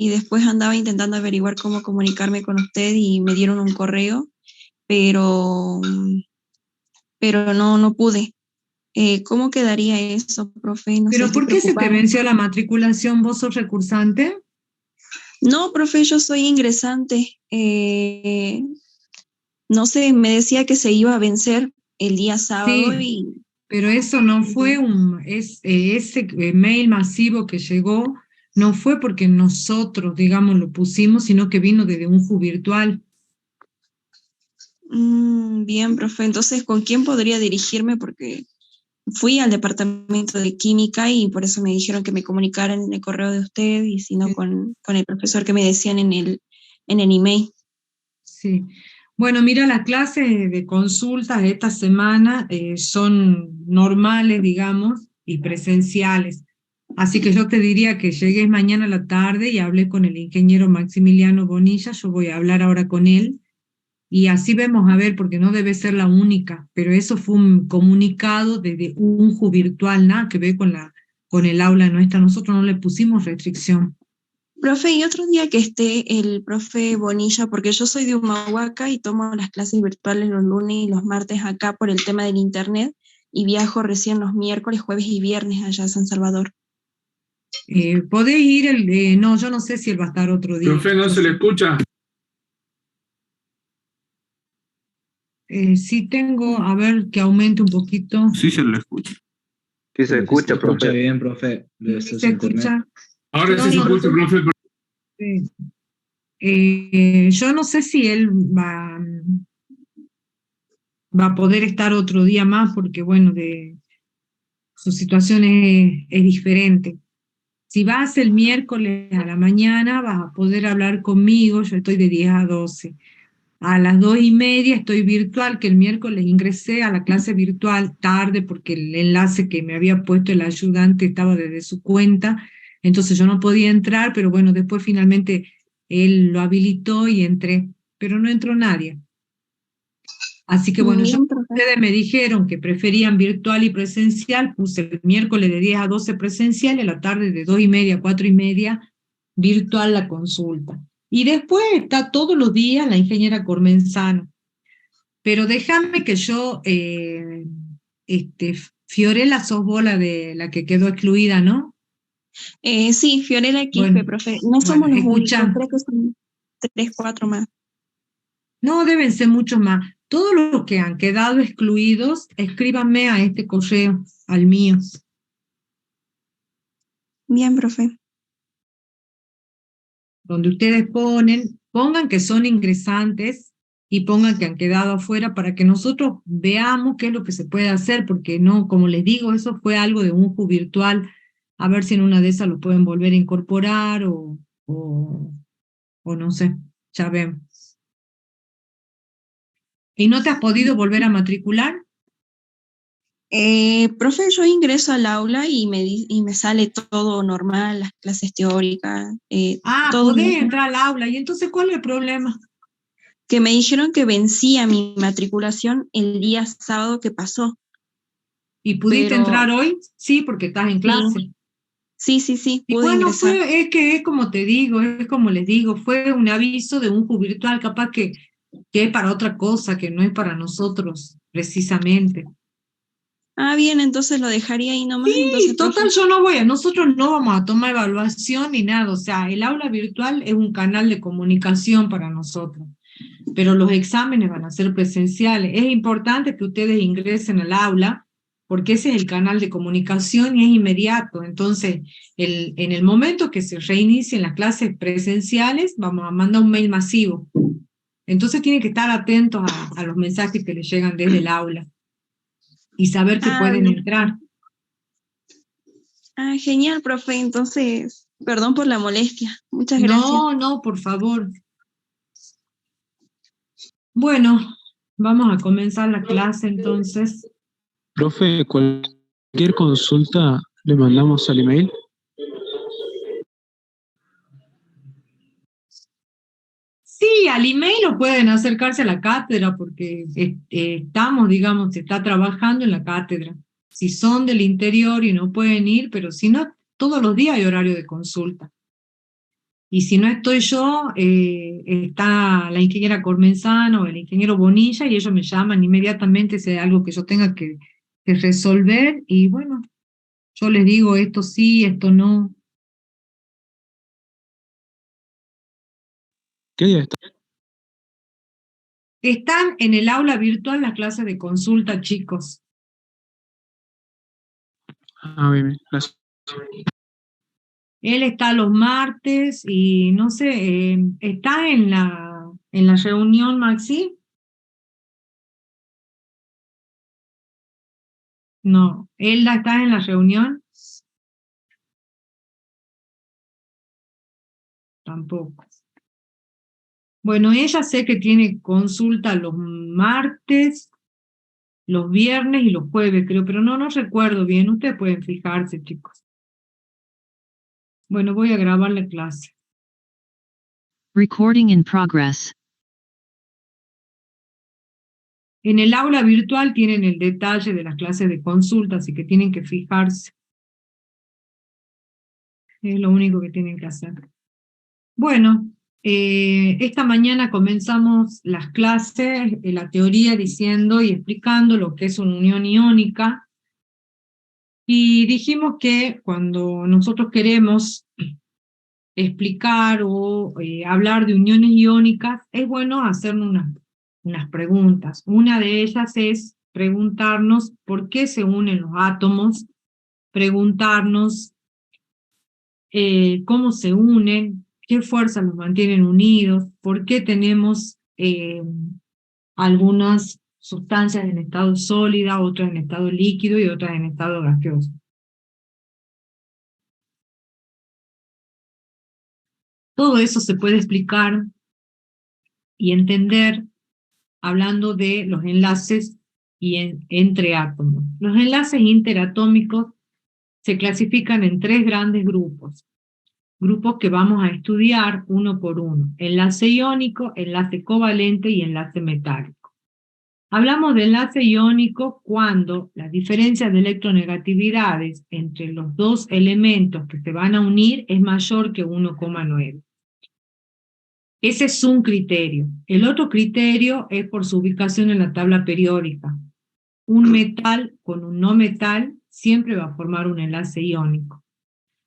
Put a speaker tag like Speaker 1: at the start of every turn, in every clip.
Speaker 1: y después andaba intentando averiguar cómo comunicarme con usted y me dieron un correo, pero, pero no pude. ¿Cómo quedaría eso, profe? No sé,
Speaker 2: ¿Pero
Speaker 1: estoy
Speaker 2: por qué se te
Speaker 1: preocupada.
Speaker 2: venció la matriculación? ¿Vos sos recursante?
Speaker 1: No, profe, yo soy ingresante. No sé, me decía que se iba a vencer el día sábado
Speaker 2: Sí,
Speaker 1: y
Speaker 2: pero eso no fue ese mail masivo que llegó, no fue porque nosotros, digamos, lo pusimos, sino que vino desde un virtual.
Speaker 1: bien, profe. Entonces, ¿con quién podría dirigirme? Porque fui al departamento de química y por eso me dijeron que me comunicara en el correo de usted y si no con el profesor que me decían en el email.
Speaker 2: Sí. Bueno, mira, las clases de consultas esta semana son normales, digamos, y presenciales. Así que yo te diría que llegues mañana a la tarde y hablé con el ingeniero Maximiliano Bonilla. Yo voy a hablar ahora con él y así vemos a ver, porque no debe ser la única, pero eso fue un comunicado desde un virtual, nada que ver con el aula nuestra. Nosotros no le pusimos restricción.
Speaker 1: Profe, y otro día que esté el profe Bonilla, porque yo soy de Humahuaca y tomo las clases virtuales los lunes y los martes acá por el tema del internet y viajo recién los miércoles, jueves y viernes allá a San Salvador.
Speaker 2: ¿Podés ir no, yo no sé si él va a estar otro día.
Speaker 3: Profe, no se le escucha.
Speaker 2: Sí tengo, a ver, que aumente un poquito.
Speaker 3: Sí se le escucha.
Speaker 4: Sí se
Speaker 5: Sí se
Speaker 4: escucha,
Speaker 5: escucha
Speaker 4: profe.
Speaker 5: bien, profe,
Speaker 2: Sí,
Speaker 5: de su
Speaker 2: ¿se
Speaker 5: internet.
Speaker 2: escucha?
Speaker 3: Ahora
Speaker 2: No,
Speaker 3: sí se
Speaker 2: no
Speaker 3: escucha,
Speaker 2: sé.
Speaker 3: profe.
Speaker 2: Sí. Yo no sé si él va a poder estar otro día más porque, bueno, su situación es diferente. Si vas el miércoles a la mañana, vas a poder hablar conmigo. Yo estoy de 10 a 12. A las 2:30 estoy virtual, que el miércoles ingresé a la clase virtual tarde porque el enlace que me había puesto el ayudante estaba desde su cuenta, entonces yo no podía entrar, pero bueno, después finalmente él lo habilitó y entré, pero no entró nadie. Así que bueno,
Speaker 1: Bien, profe.
Speaker 2: ustedes me dijeron que preferían virtual y presencial, puse el miércoles de 10 a 12 presencial y a la tarde de 2:30 a 4:30 virtual la consulta. Y después está todos los días la ingeniera Cormenzano. Pero déjame que yo, Fiorella, sos vos la de la que quedó excluida, ¿no?
Speaker 1: Sí, Fiorella Quispe,
Speaker 2: Bueno,
Speaker 1: profe. No
Speaker 2: bueno,
Speaker 1: somos los únicos,
Speaker 2: escucha,
Speaker 1: creo que son tres, cuatro más.
Speaker 2: no deben ser muchos más. Todos los que han quedado excluidos, escríbanme a este correo, al mío.
Speaker 1: Bien, profe.
Speaker 2: Donde ustedes pongan que son ingresantes y pongan que han quedado afuera para que nosotros veamos qué es lo que se puede hacer, porque no, como les digo, eso fue algo de un virtual, a ver si en una de esas lo pueden volver a incorporar o no sé, ya vemos. ¿Y no te has podido volver a matricular?
Speaker 1: Profe, yo ingreso al aula y me sale todo normal, las clases teóricas,
Speaker 2: Ah,
Speaker 1: todo
Speaker 2: podés
Speaker 1: bien.
Speaker 2: entrar al aula, y entonces, ¿cuál es el problema?
Speaker 1: Que me dijeron que vencía mi matriculación el día sábado que pasó,
Speaker 2: ¿Y pudiste
Speaker 1: pero
Speaker 2: entrar hoy? Sí, porque estás en clase.
Speaker 1: sí,
Speaker 2: Y
Speaker 1: pude
Speaker 2: bueno,
Speaker 1: ingresar.
Speaker 2: es que es como te digo, es como les digo, fue un aviso de un virtual, capaz que es para otra cosa, que no es para nosotros, precisamente.
Speaker 1: Ah, bien, entonces lo dejaría ahí nomás,
Speaker 2: Y
Speaker 1: entonces,
Speaker 2: total,
Speaker 1: profe.
Speaker 2: nosotros no vamos a tomar evaluación ni nada, o sea, el aula virtual es un canal de comunicación para nosotros, pero los exámenes van a ser presenciales. Es importante que ustedes ingresen al aula, porque ese es el canal de comunicación y es inmediato. Entonces, en el momento que se reinicien las clases presenciales, vamos a mandar un mail masivo. Entonces tienen que estar atentos a los mensajes que les llegan desde el aula y saber que
Speaker 1: Ah,
Speaker 2: pueden
Speaker 1: bien.
Speaker 2: entrar.
Speaker 1: Ah, genial, profe. Entonces, perdón por la molestia. Muchas gracias.
Speaker 2: No, no, por favor. Bueno, vamos a comenzar la clase entonces.
Speaker 6: Profe, cualquier consulta le mandamos al email.
Speaker 2: Sí, al email o pueden acercarse a la cátedra porque estamos, digamos, se está trabajando en la cátedra. Si son del interior y no pueden ir, pero si no, todos los días hay horario de consulta. Y si no estoy yo, está la ingeniera Cormenzano o el ingeniero Bonilla y ellos me llaman inmediatamente si hay algo que yo tenga que resolver y bueno, yo les digo esto sí, esto no.
Speaker 6: ¿Qué día está?
Speaker 2: Están en el aula virtual las clases de consulta, chicos.
Speaker 6: Ah, bien, bien. Gracias.
Speaker 2: Él está los martes y no sé, ¿está en la reunión, Maxi? No, ¿él está en la reunión? Tampoco. Bueno, ella sé que tiene consulta los martes, los viernes y los jueves, creo, pero no recuerdo bien. Ustedes pueden fijarse, chicos. Bueno, voy a grabar la clase.
Speaker 3: Recording in progress.
Speaker 2: En el aula virtual tienen el detalle de las clases de consulta, así que tienen que fijarse. Es lo único que tienen que hacer. Bueno, esta mañana comenzamos las clases, la teoría diciendo y explicando lo que es una unión iónica. Y dijimos que cuando nosotros queremos explicar o hablar de uniones iónicas, es bueno hacernos unas preguntas. Una de ellas es preguntarnos por qué se unen los átomos, preguntarnos cómo se unen, qué fuerzas los mantienen unidos, por qué tenemos algunas sustancias en estado sólida, otras en estado líquido y otras en estado gaseoso. Todo eso se puede explicar y entender hablando de los enlaces entre átomos. Los enlaces interatómicos se clasifican en tres grandes grupos que vamos a estudiar uno por uno: enlace iónico, enlace covalente y enlace metálico. Hablamos de enlace iónico cuando la diferencia de electronegatividades entre los dos elementos que se van a unir es mayor que 1,9. Ese es un criterio. El otro criterio es por su ubicación en la tabla periódica. Un metal con un no metal siempre va a formar un enlace iónico.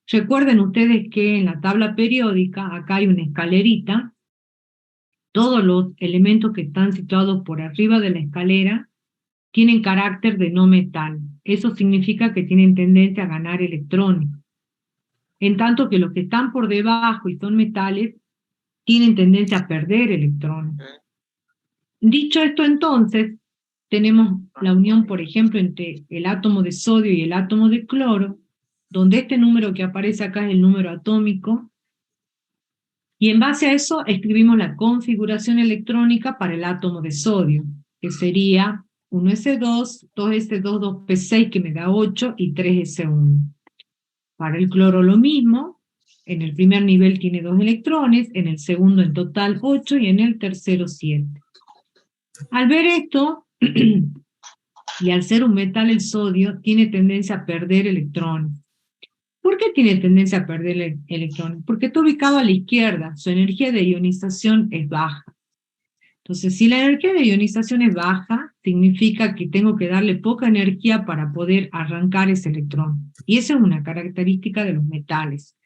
Speaker 2: Recuerden ustedes que en la tabla periódica, acá hay una escalerita, todos los elementos que están situados por arriba de la escalera tienen carácter de no metal. Eso significa que tienen tendencia a ganar electrones. En tanto que los que están por debajo y son metales, tienen tendencia a perder electrones. Dicho esto entonces, tenemos la unión, por ejemplo, entre el átomo de sodio y el átomo de cloro, donde este número que aparece acá es el número atómico, y en base a eso escribimos la configuración electrónica para el átomo de sodio, que sería 1s2, 2s2, 2p6, que me da 8, y 3s1. Para el cloro lo mismo, en el primer nivel tiene 2 electrones, en el segundo en total 8 y en el tercero 7. Al ver esto, y al ser un metal el sodio, tiene tendencia a perder electrones. ¿Por qué tiene tendencia a perder electrones? Porque está ubicado a la izquierda, su energía de ionización es baja. Entonces, si la energía de ionización es baja, significa que tengo que darle poca energía para poder arrancar ese electrón. Y esa es una característica de los metales.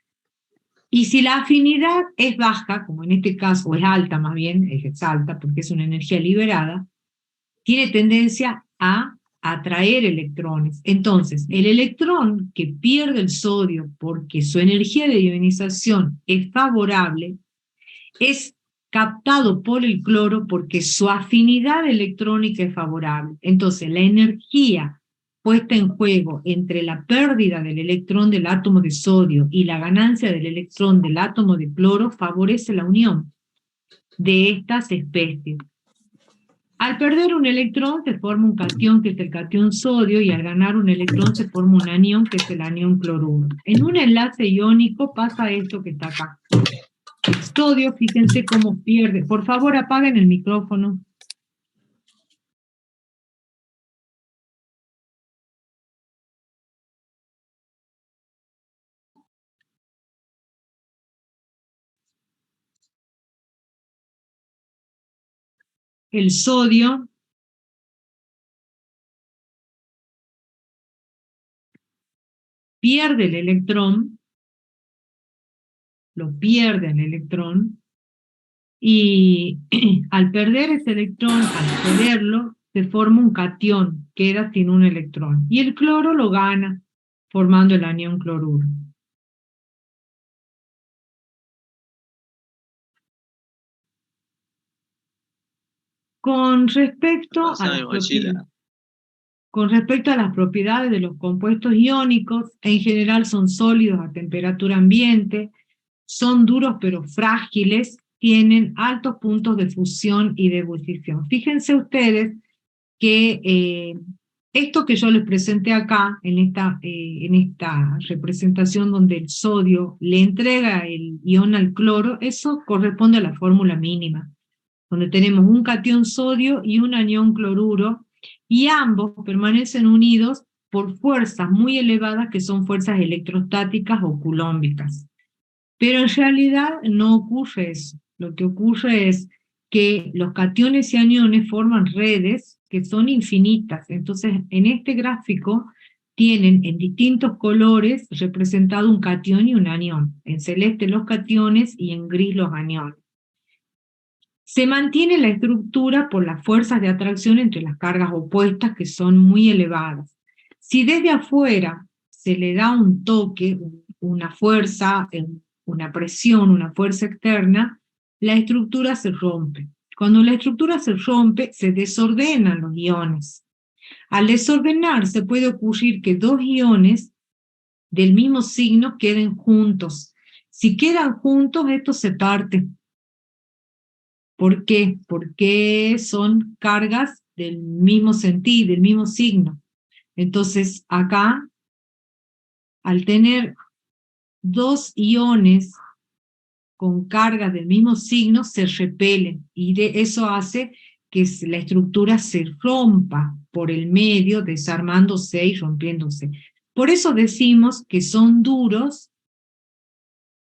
Speaker 2: Y si la afinidad es baja, como en este caso, o es alta más bien, es alta porque es una energía liberada, tiene tendencia a atraer electrones. Entonces, el electrón que pierde el sodio porque su energía de ionización es favorable, es captado por el cloro porque su afinidad electrónica es favorable. Entonces, la energía puesta en juego entre la pérdida del electrón del átomo de sodio y la ganancia del electrón del átomo de cloro favorece la unión de estas especies. Al perder un electrón se forma un cation, que es el cation sodio, y al ganar un electrón se forma un anión, que es el anión cloruro. En un enlace iónico pasa esto que está acá. El sodio, fíjense cómo pierde. Por favor, apaguen el micrófono. el sodio pierde el electrón, lo pierde el electrón, y al perder ese electrón, al perderlo, se forma un catión, queda sin un electrón, y el cloro lo gana, formando el anión cloruro. Con respecto a las propiedades de los compuestos iónicos, en general son sólidos a temperatura ambiente, son duros pero frágiles, tienen altos puntos de fusión y de ebullición. Fíjense ustedes que esto que yo les presenté acá, en esta representación donde el sodio le entrega el ion al cloro, eso corresponde a la fórmula mínima, donde tenemos un catión sodio y un anión cloruro, y ambos permanecen unidos por fuerzas muy elevadas que son fuerzas electrostáticas o culómbicas. Pero en realidad no ocurre eso. Lo que ocurre es que los cationes y aniones forman redes que son infinitas. Entonces, en este gráfico tienen en distintos colores representado un catión y un anión. En celeste los cationes y en gris los aniones. Se mantiene la estructura por las fuerzas de atracción entre las cargas opuestas que son muy elevadas. Si desde afuera se le da un toque, una fuerza, una presión, una fuerza externa, la estructura se rompe. Cuando la estructura se rompe, se desordenan los iones. Al desordenarse puede ocurrir que dos iones del mismo signo queden juntos. Si quedan juntos, estos se parten. ¿Por qué? Porque son cargas del mismo sentido, del mismo signo. Entonces, acá, al tener dos iones con cargas del mismo signo, se repelen, y eso hace que la estructura se rompa por el medio, desarmándose y rompiéndose. Por eso decimos que son duros,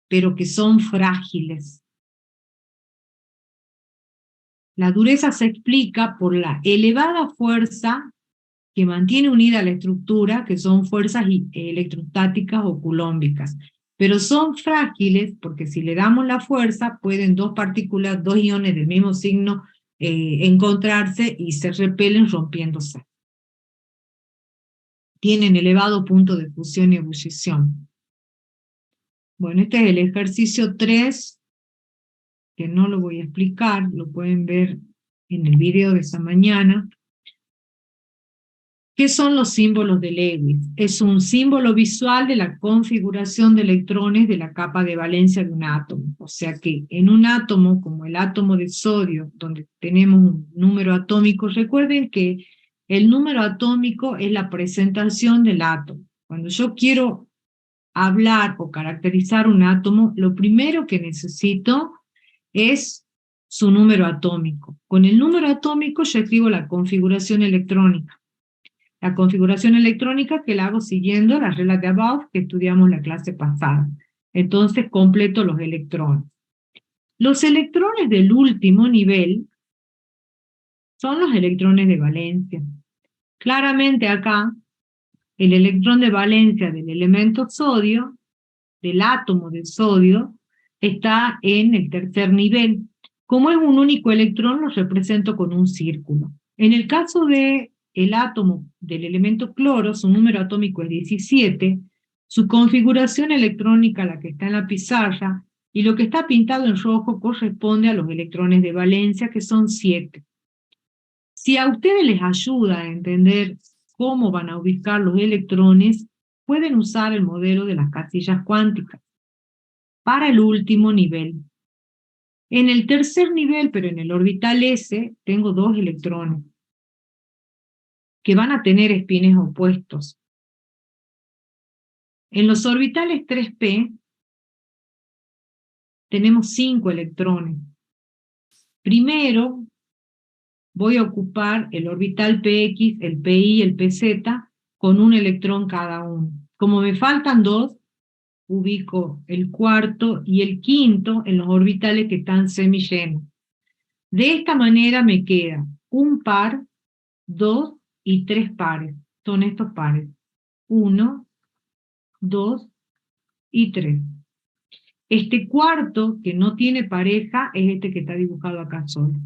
Speaker 2: pero que son frágiles. La dureza se explica por la elevada fuerza que mantiene unida la estructura, que son fuerzas electrostáticas o culómbicas. Pero son frágiles porque si le damos la fuerza, pueden dos partículas, dos iones del mismo signo, encontrarse y se repelen rompiéndose. Tienen elevado punto de fusión y ebullición. Bueno, este es el ejercicio 3, que no lo voy a explicar, lo pueden ver en el video de esta mañana. ¿Qué son los símbolos de Lewis? Es un símbolo visual de la configuración de electrones de la capa de valencia de un átomo. O sea que en un átomo, como el átomo de sodio, donde tenemos un número atómico, recuerden que el número atómico es la presentación del átomo. Cuando yo quiero hablar o caracterizar un átomo, lo primero que necesito es su número atómico. Con el número atómico yo escribo la configuración electrónica. La configuración electrónica que la hago siguiendo las reglas de Above que estudiamos la clase pasada. Entonces completo los electrones. Los electrones del último nivel son los electrones de valencia. Claramente acá, el electrón de valencia del elemento sodio, del átomo de sodio, está en el tercer nivel. Como es un único electrón, lo represento con un círculo. En el caso de el átomo del elemento cloro, su número atómico es 17, su configuración electrónica, la que está en la pizarra, y lo que está pintado en rojo corresponde a los electrones de valencia, que son 7. Si a ustedes les ayuda a entender cómo van a ubicar los electrones, pueden usar el modelo de las casillas cuánticas para el último nivel. En el tercer nivel, pero en el orbital S, tengo dos electrones que van a tener espines opuestos. En los orbitales 3p tenemos 5 electrones. Primero voy a ocupar el orbital px, el pi y el pz con un electrón cada uno. Como me faltan 2, ubico el cuarto y el quinto en los orbitales que están semillenos. De esta manera me queda un par, 2 y 3 pares. Son estos pares. 1, 2 y 3. Este cuarto, que no tiene pareja, es este que está dibujado acá solo.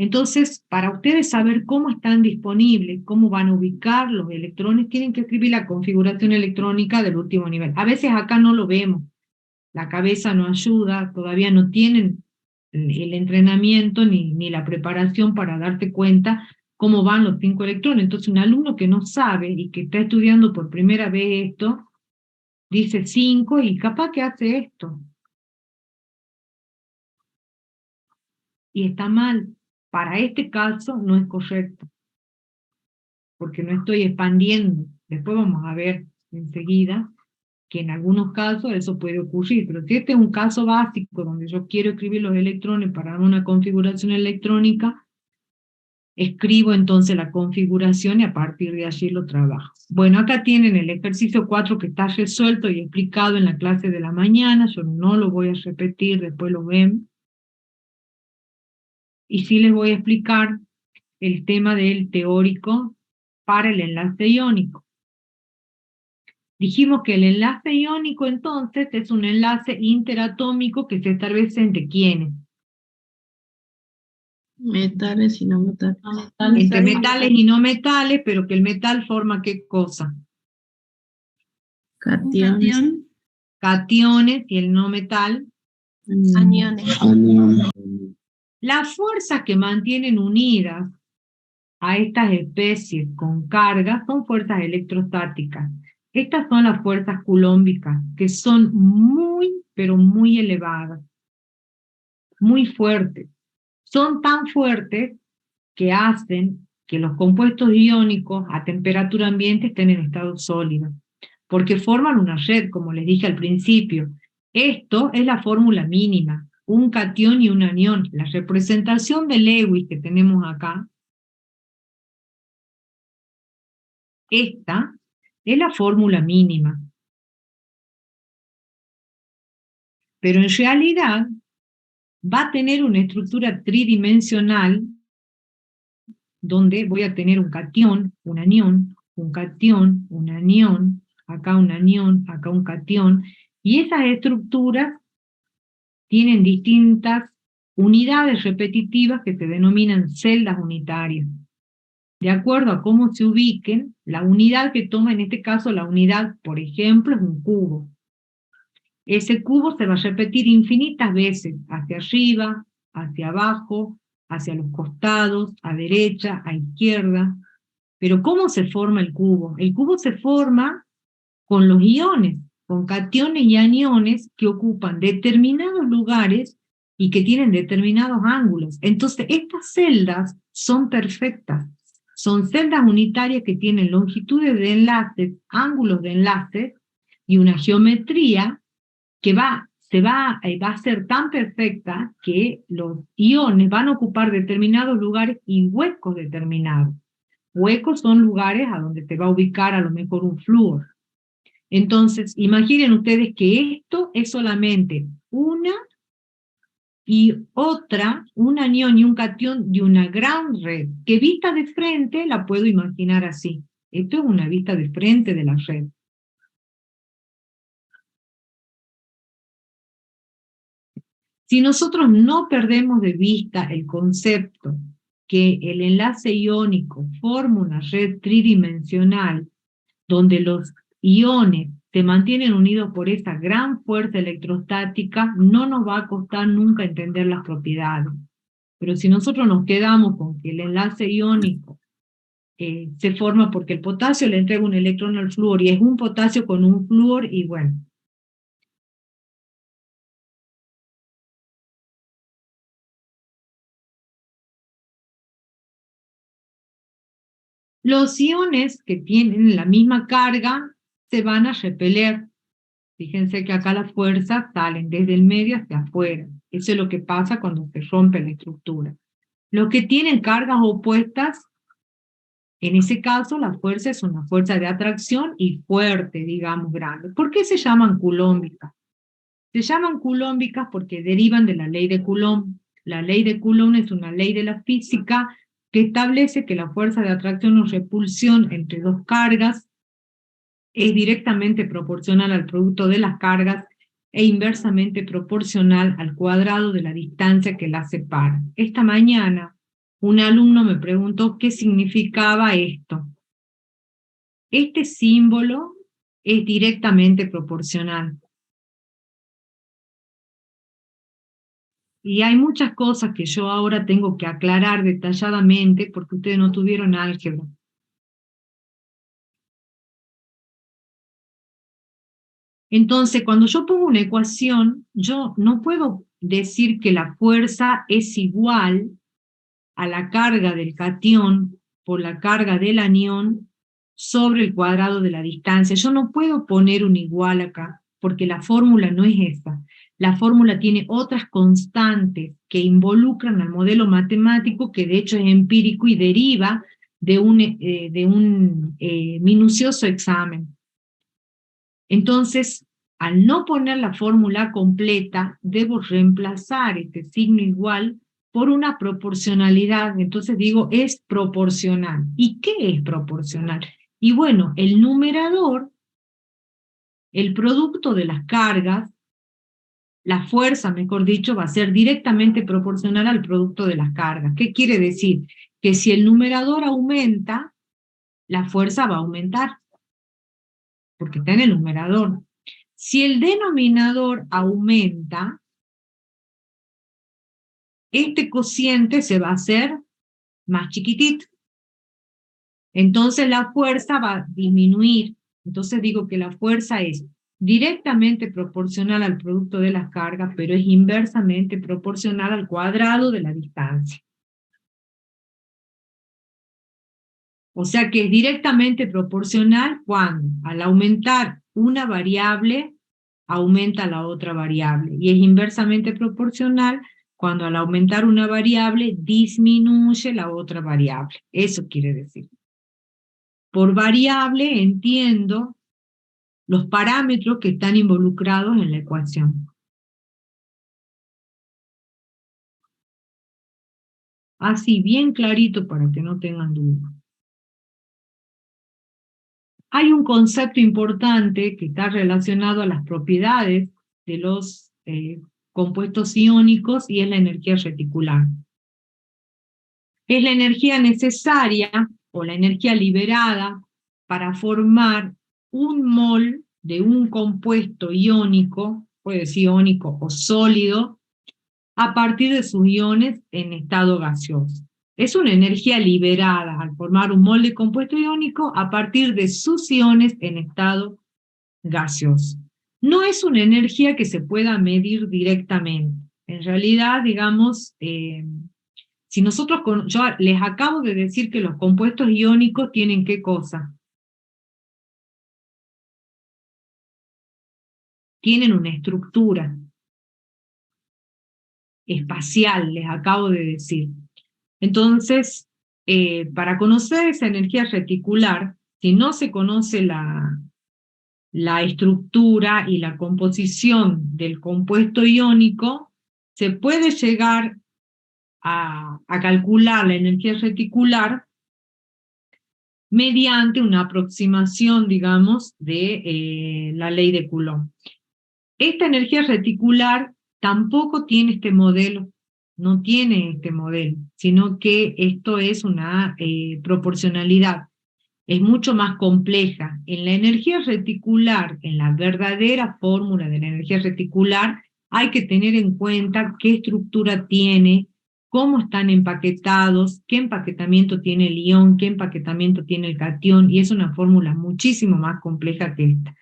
Speaker 2: Entonces, para ustedes saber cómo están disponibles, cómo van a ubicar los electrones, tienen que escribir la configuración electrónica del último nivel. A veces acá no lo vemos, la cabeza no ayuda, todavía no tienen el entrenamiento ni la preparación para darte cuenta cómo van los 5 electrones. Entonces, un alumno que no sabe y que está estudiando por primera vez esto, dice 5 y capaz que hace esto. Y está mal. Para este caso no es correcto, porque no estoy expandiendo. Después vamos a ver enseguida que en algunos casos eso puede ocurrir, pero si este es un caso básico donde yo quiero escribir los electrones para dar una configuración electrónica, escribo entonces la configuración y a partir de allí lo trabajo. Bueno, acá tienen el ejercicio 4 que está resuelto y explicado en la clase de la mañana, yo no lo voy a repetir, después lo ven. Y sí les voy a explicar el tema del teórico para el enlace iónico. Dijimos que el enlace iónico entonces es un enlace interatómico que se establece entre ¿quiénes?
Speaker 3: Metales y no metales.
Speaker 2: Entre metales y no metales, pero que el metal forma ¿qué cosa?
Speaker 3: Cationes.
Speaker 2: Cationes y el no metal.
Speaker 3: Aniones.
Speaker 2: Las fuerzas que mantienen unidas a estas especies con carga son fuerzas electrostáticas. Estas son las fuerzas coulombicas, que son muy, pero muy elevadas, muy fuertes. Son tan fuertes que hacen que los compuestos iónicos a temperatura ambiente estén en estado sólido, porque forman una red, como les dije al principio. Esto es la fórmula mínima, un catión y un anión. La representación de Lewis que tenemos acá, esta es la fórmula mínima. Pero en realidad va a tener una estructura tridimensional donde voy a tener un catión, un anión, un catión, un anión, acá un anión, acá un catión, y esas estructuras tienen distintas unidades repetitivas que se denominan celdas unitarias. De acuerdo a cómo se ubiquen, la unidad que toma en este caso, la unidad, por ejemplo, es un cubo. Ese cubo se va a repetir infinitas veces, hacia arriba, hacia abajo, hacia los costados, a derecha, a izquierda. Pero ¿cómo se forma el cubo? El cubo se forma con los iones, con cationes y aniones que ocupan determinados lugares y que tienen determinados ángulos. Entonces, estas celdas son perfectas. Son celdas unitarias que tienen longitudes de enlaces, ángulos de enlaces y una geometría que va a ser tan perfecta que los iones van a ocupar determinados lugares y huecos determinados. Huecos son lugares a donde se va a ubicar a lo mejor un flúor. Entonces, imaginen ustedes que esto es solamente una y otra, un anión y un catión de una gran red, que vista de frente la puedo imaginar así. Esto es una vista de frente de la red. Si nosotros no perdemos de vista el concepto que el enlace iónico forma una red tridimensional donde los iones se mantienen unidos por esa gran fuerza electrostática, no nos va a costar nunca entender las propiedades. Pero si nosotros nos quedamos con que el enlace iónico se forma porque el potasio le entrega un electrón al flúor y es un potasio con un flúor y bueno. Los iones que tienen la misma carga se van a repeler. Fíjense que acá las fuerzas salen desde el medio hacia afuera. Eso es lo que pasa cuando se rompe la estructura. Los que tienen cargas opuestas, en ese caso la fuerza es una fuerza de atracción y fuerte, digamos, grande. ¿Por qué se llaman coulombicas? Se llaman coulombicas porque derivan de la ley de Coulomb. La ley de Coulomb es una ley de la física que establece que la fuerza de atracción o repulsión entre dos cargas es directamente proporcional al producto de las cargas e inversamente proporcional al cuadrado de la distancia que las separa. Esta mañana un alumno me preguntó qué significaba esto. Este símbolo es directamente proporcional. Y hay muchas cosas que yo ahora tengo que aclarar detalladamente porque ustedes no tuvieron álgebra. Entonces, cuando yo pongo una ecuación, yo no puedo decir que la fuerza es igual a la carga del catión por la carga del anión sobre el cuadrado de la distancia. Yo no puedo poner un igual acá, porque la fórmula no es esa. La fórmula tiene otras constantes que involucran al modelo matemático, que de hecho es empírico y deriva de un minucioso examen. Entonces, al no poner la fórmula completa, debo reemplazar este signo igual por una proporcionalidad. Entonces digo, es proporcional. ¿Y qué es proporcional? Y bueno, el numerador, el producto de las cargas, la fuerza, mejor dicho, va a ser directamente proporcional al producto de las cargas. ¿Qué quiere decir? Que si el numerador aumenta, la fuerza va a aumentar, porque está en el numerador. Si el denominador aumenta, este cociente se va a hacer más chiquitito. Entonces la fuerza va a disminuir. Entonces digo que la fuerza es directamente proporcional al producto de las cargas, pero es inversamente proporcional al cuadrado de la distancia. O sea que es directamente proporcional cuando al aumentar una variable, aumenta la otra variable. Y es inversamente proporcional cuando al aumentar una variable, disminuye la otra variable. Eso quiere decir. Por variable entiendo los parámetros que están involucrados en la ecuación. Así, bien clarito para que no tengan duda. Hay un concepto importante que está relacionado a las propiedades de los compuestos iónicos y es la energía reticular. Es la energía necesaria o la energía liberada para formar un mol de un compuesto iónico, puede ser iónico o sólido, a partir de sus iones en estado gaseoso. Es una energía liberada al formar un mol de compuesto iónico a partir de sus iones en estado gaseoso. No es una energía que se pueda medir directamente. En realidad, digamos, si nosotros, yo les acabo de decir que los compuestos iónicos tienen ¿qué cosa? Tienen una estructura espacial, les acabo de decir. Entonces, para conocer esa energía reticular, si no se conoce la estructura y la composición del compuesto iónico, se puede llegar a calcular la energía reticular mediante una aproximación, digamos, de la ley de Coulomb. Esta energía reticular tampoco tiene este modelo, no tiene este modelo, sino que esto es una proporcionalidad. Es mucho más compleja. En la energía reticular, en la verdadera fórmula de la energía reticular, hay que tener en cuenta qué estructura tiene, cómo están empaquetados, qué empaquetamiento tiene el ion, qué empaquetamiento tiene el catión, y es una fórmula muchísimo más compleja que esta.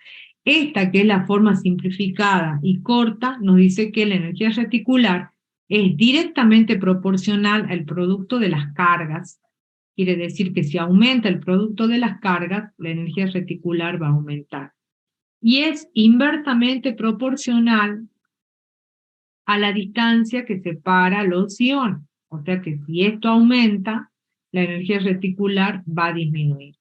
Speaker 2: Esta, que es la forma simplificada y corta, nos dice que la energía reticular es directamente proporcional al producto de las cargas. Quiere decir que si aumenta el producto de las cargas, la energía reticular va a aumentar. Y es inversamente proporcional a la distancia que separa los iones. O sea que si esto aumenta, la energía reticular va a disminuir.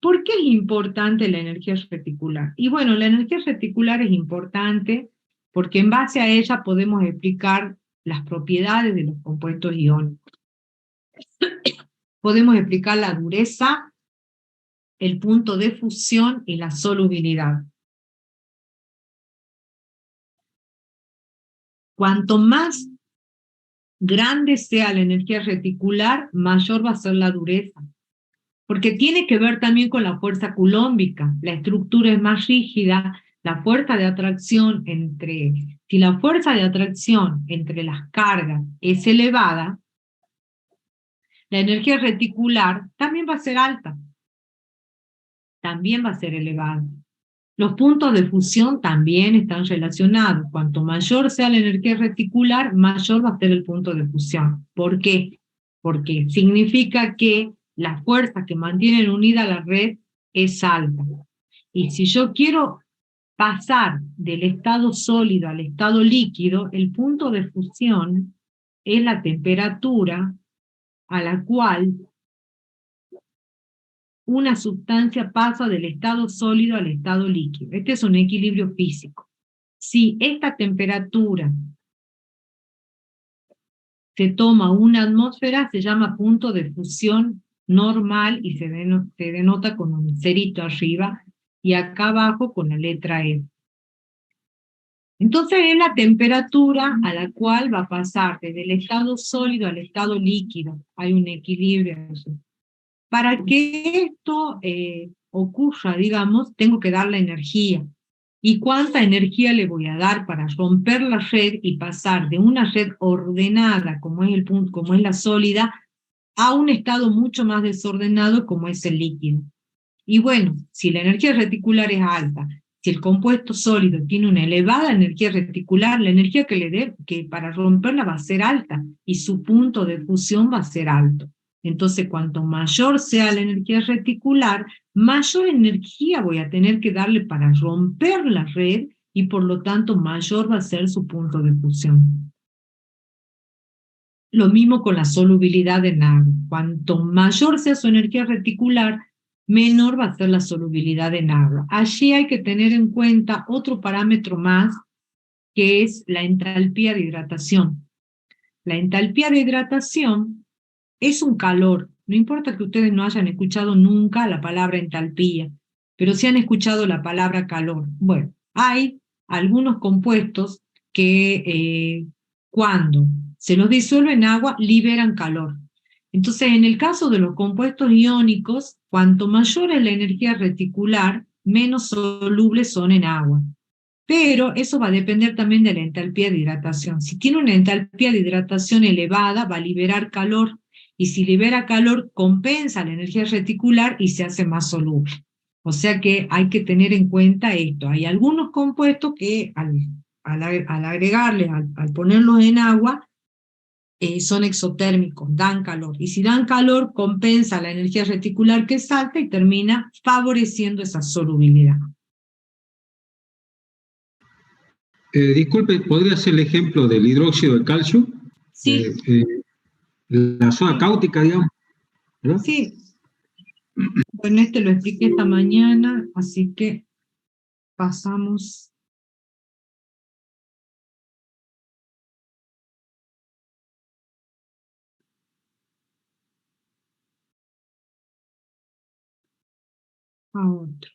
Speaker 2: ¿Por qué es importante la energía reticular? Y bueno, la energía reticular es importante porque en base a ella podemos explicar las propiedades de los compuestos iónicos. Podemos explicar la dureza, el punto de fusión y la solubilidad. Cuanto más grande sea la energía reticular, mayor va a ser la dureza. Porque tiene que ver también con la fuerza culómbica. La estructura es más rígida, la fuerza de atracción si la fuerza de atracción entre las cargas es elevada, la energía reticular también va a ser alta, también va a ser elevada. Los puntos de fusión también están relacionados. Cuanto mayor sea la energía reticular, mayor va a ser el punto de fusión. ¿Por qué? Porque significa que la fuerza que mantiene unida la red es alta. Y si yo quiero pasar del estado sólido al estado líquido, el punto de fusión es la temperatura a la cual una sustancia pasa del estado sólido al estado líquido. Este es un equilibrio físico. Si esta temperatura se toma una atmósfera, se llama punto de fusión normal y se denota con un cerito arriba y acá abajo con la letra E. Entonces es la temperatura a la cual va a pasar desde el estado sólido al estado líquido. Hay un equilibrio. Para que esto ocurra, digamos, tengo que dar la energía. ¿Y cuánta energía le voy a dar para romper la red y pasar de una red ordenada, como es el punto, como es la sólida, a un estado mucho más desordenado, como es el líquido? Y bueno, si la energía reticular es alta, si el compuesto sólido tiene una elevada energía reticular, la energía que le dé, que para romperla va a ser alta, y su punto de fusión va a ser alto. Entonces, cuanto mayor sea la energía reticular, mayor energía voy a tener que darle para romper la red, y por lo tanto mayor va a ser su punto de fusión. Lo mismo con la solubilidad en agua. Cuanto mayor sea su energía reticular, menor va a ser la solubilidad en agua. Allí hay que tener en cuenta otro parámetro más, que es la entalpía de hidratación. La entalpía de hidratación es un calor. No importa que ustedes no hayan escuchado nunca la palabra entalpía, pero sí han escuchado la palabra calor. Bueno, hay algunos compuestos que cuando se los disuelve en agua liberan calor. Entonces, en el caso de los compuestos iónicos, cuanto mayor es la energía reticular, menos solubles son en agua. Pero eso va a depender también de la entalpía de hidratación. Si tiene una entalpía de hidratación elevada, va a liberar calor, y si libera calor, compensa la energía reticular y se hace más soluble. O sea que hay que tener en cuenta esto. Hay algunos compuestos que al agregarles, al ponerlos en agua, son exotérmicos, dan calor. Y si dan calor, compensa la energía reticular que salta y termina favoreciendo esa solubilidad.
Speaker 6: Disculpe, ¿podría ser el ejemplo del hidróxido de calcio?
Speaker 2: Sí.
Speaker 6: La soda cáustica, digamos, ¿verdad?
Speaker 2: Sí. Bueno, este lo expliqué esta mañana, así que pasamos. A otro.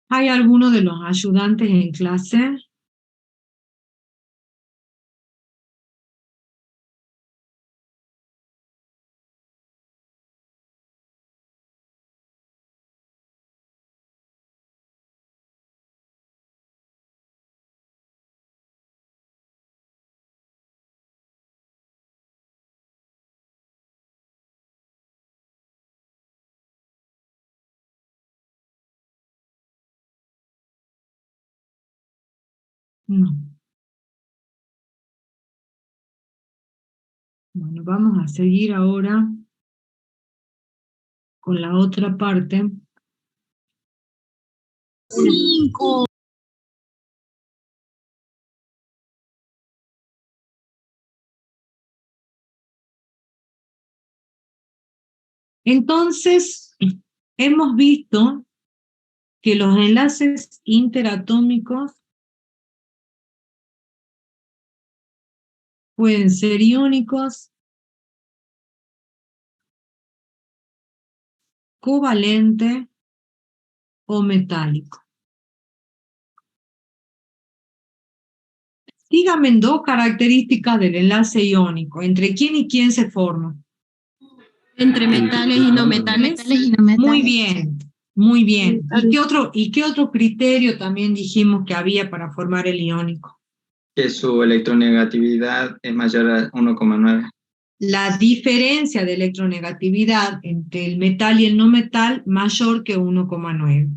Speaker 2: ¿Hay alguno de los ayudantes en clase? No. Bueno, vamos a seguir ahora con la otra parte.
Speaker 4: 5.
Speaker 2: Entonces, hemos visto que los enlaces interatómicos pueden ser iónicos, covalente o metálico. Dígame dos características del enlace iónico. ¿Entre quién y quién se forma?
Speaker 3: Entre metales y no metales.
Speaker 2: Muy bien, muy bien. ¿Y qué otro criterio también dijimos que había para formar el iónico?
Speaker 5: Que su electronegatividad es mayor a 1,9.
Speaker 2: La diferencia de electronegatividad entre el metal y el no metal mayor que 1,9.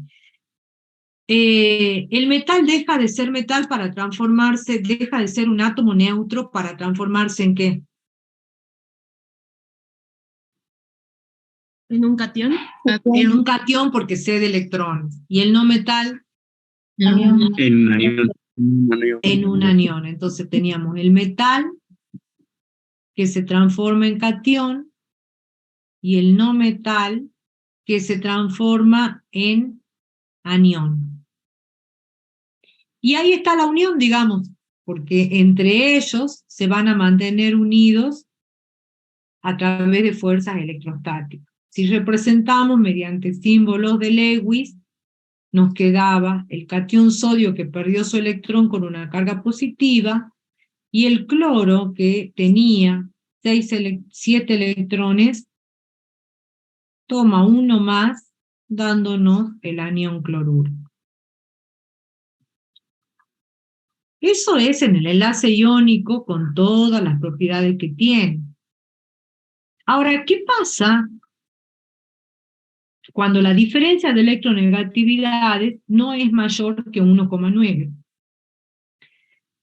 Speaker 2: El metal deja de ser metal para transformarse, deja de ser un átomo neutro para transformarse ¿en qué?
Speaker 3: ¿En un cation?
Speaker 2: En un cation porque cede electrones. Y el no metal
Speaker 6: En un anión.
Speaker 2: en un anión. Entonces teníamos el metal que se transforma en cation y el no metal que se transforma en anión. Y ahí está la unión, digamos, porque entre ellos se van a mantener unidos a través de fuerzas electrostáticas. Si representamos mediante símbolos de Lewis, nos quedaba el catión sodio que perdió su electrón con una carga positiva y el cloro que tenía 7 electrones toma uno más dándonos el anión cloruro. Eso es en el enlace iónico con todas las propiedades que tiene. Ahora, ¿qué pasa cuando la diferencia de electronegatividades no es mayor que 1,9?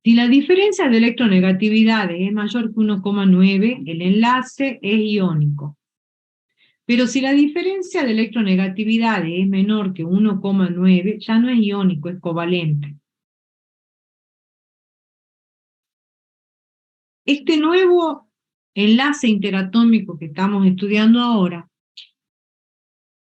Speaker 2: Si la diferencia de electronegatividades es mayor que 1,9, el enlace es iónico. Pero si la diferencia de electronegatividades es menor que 1,9, ya no es iónico, es covalente. Este nuevo enlace interatómico que estamos estudiando ahora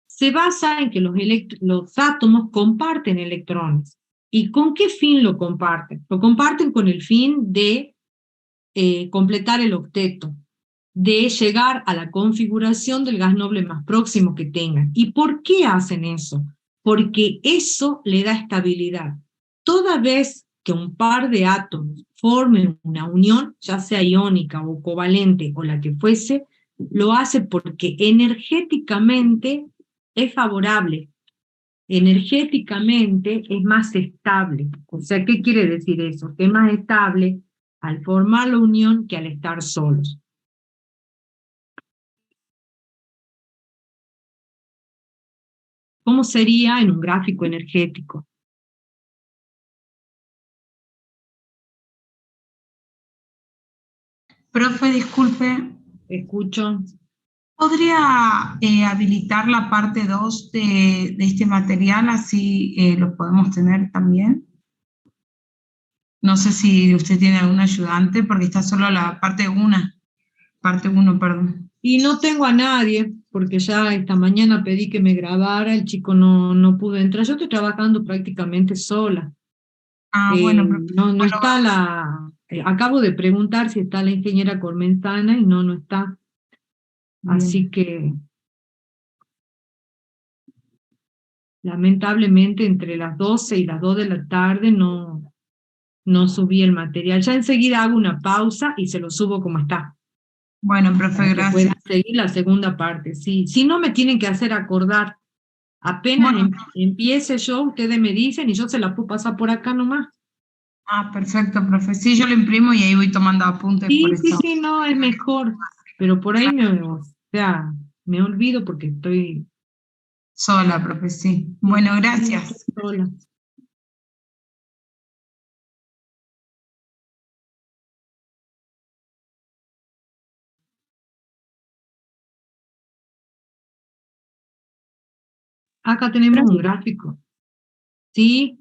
Speaker 2: se basa en que los átomos comparten electrones. ¿Y con qué fin lo comparten? Lo comparten con el fin de completar el octeto, de llegar a la configuración del gas noble más próximo que tengan. ¿Y por qué hacen eso? Porque eso le da estabilidad. Toda vez que un par de átomos formen una unión, ya sea iónica o covalente o la que fuese, lo hace porque energéticamente es favorable, energéticamente es más estable. O sea, ¿qué quiere decir eso? Que es más estable al formar la unión que al estar solos. ¿Cómo sería en un gráfico energético?
Speaker 4: Profe, disculpe,
Speaker 2: Escucho.
Speaker 4: ¿podría habilitar la parte 2 de este material? Así lo podemos tener también. No sé si usted tiene algún ayudante, porque está solo la parte 1. Parte 1, perdón.
Speaker 2: Y no tengo a nadie, porque ya esta mañana pedí que me grabara, el chico no pudo entrar. Yo estoy trabajando prácticamente sola.
Speaker 4: Bueno, profe,
Speaker 2: No está la... acabo de preguntar si está la ingeniera Cormenzana y no está.
Speaker 4: bien.
Speaker 2: Así que, lamentablemente, entre las 12 y las 2 de la tarde no subí el material. Ya enseguida hago una pausa y se lo subo como está.
Speaker 4: Bueno, profe,
Speaker 2: Para que
Speaker 4: gracias.
Speaker 2: puedan seguir la segunda parte. Sí. Si no, me tienen que hacer acordar. Apenas
Speaker 4: Bueno.
Speaker 2: empiece yo, ustedes me dicen y yo se la puedo pasar por acá nomás.
Speaker 4: Perfecto, profe. Sí, yo lo imprimo y ahí voy tomando apuntes por
Speaker 2: Sí,
Speaker 4: eso.
Speaker 2: sí, no, es mejor. Pero por ahí me olvido porque estoy
Speaker 4: Sola, profe, sí. Bueno, gracias.
Speaker 2: sola. Acá tenemos un gráfico. ¿sí?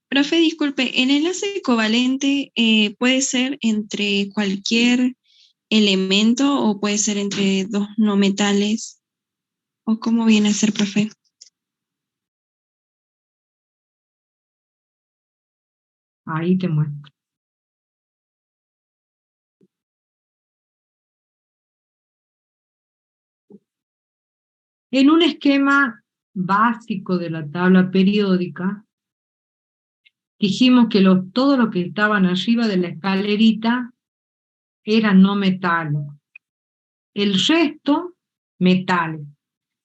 Speaker 1: Profe, disculpe, ¿el enlace covalente puede ser entre cualquier elemento o puede ser entre dos no metales? ¿O cómo viene a ser, profe?
Speaker 2: Ahí te muestro. En un esquema básico de la tabla periódica, dijimos que todo lo que estaban arriba de la escalerita eran no metales. El resto, metales.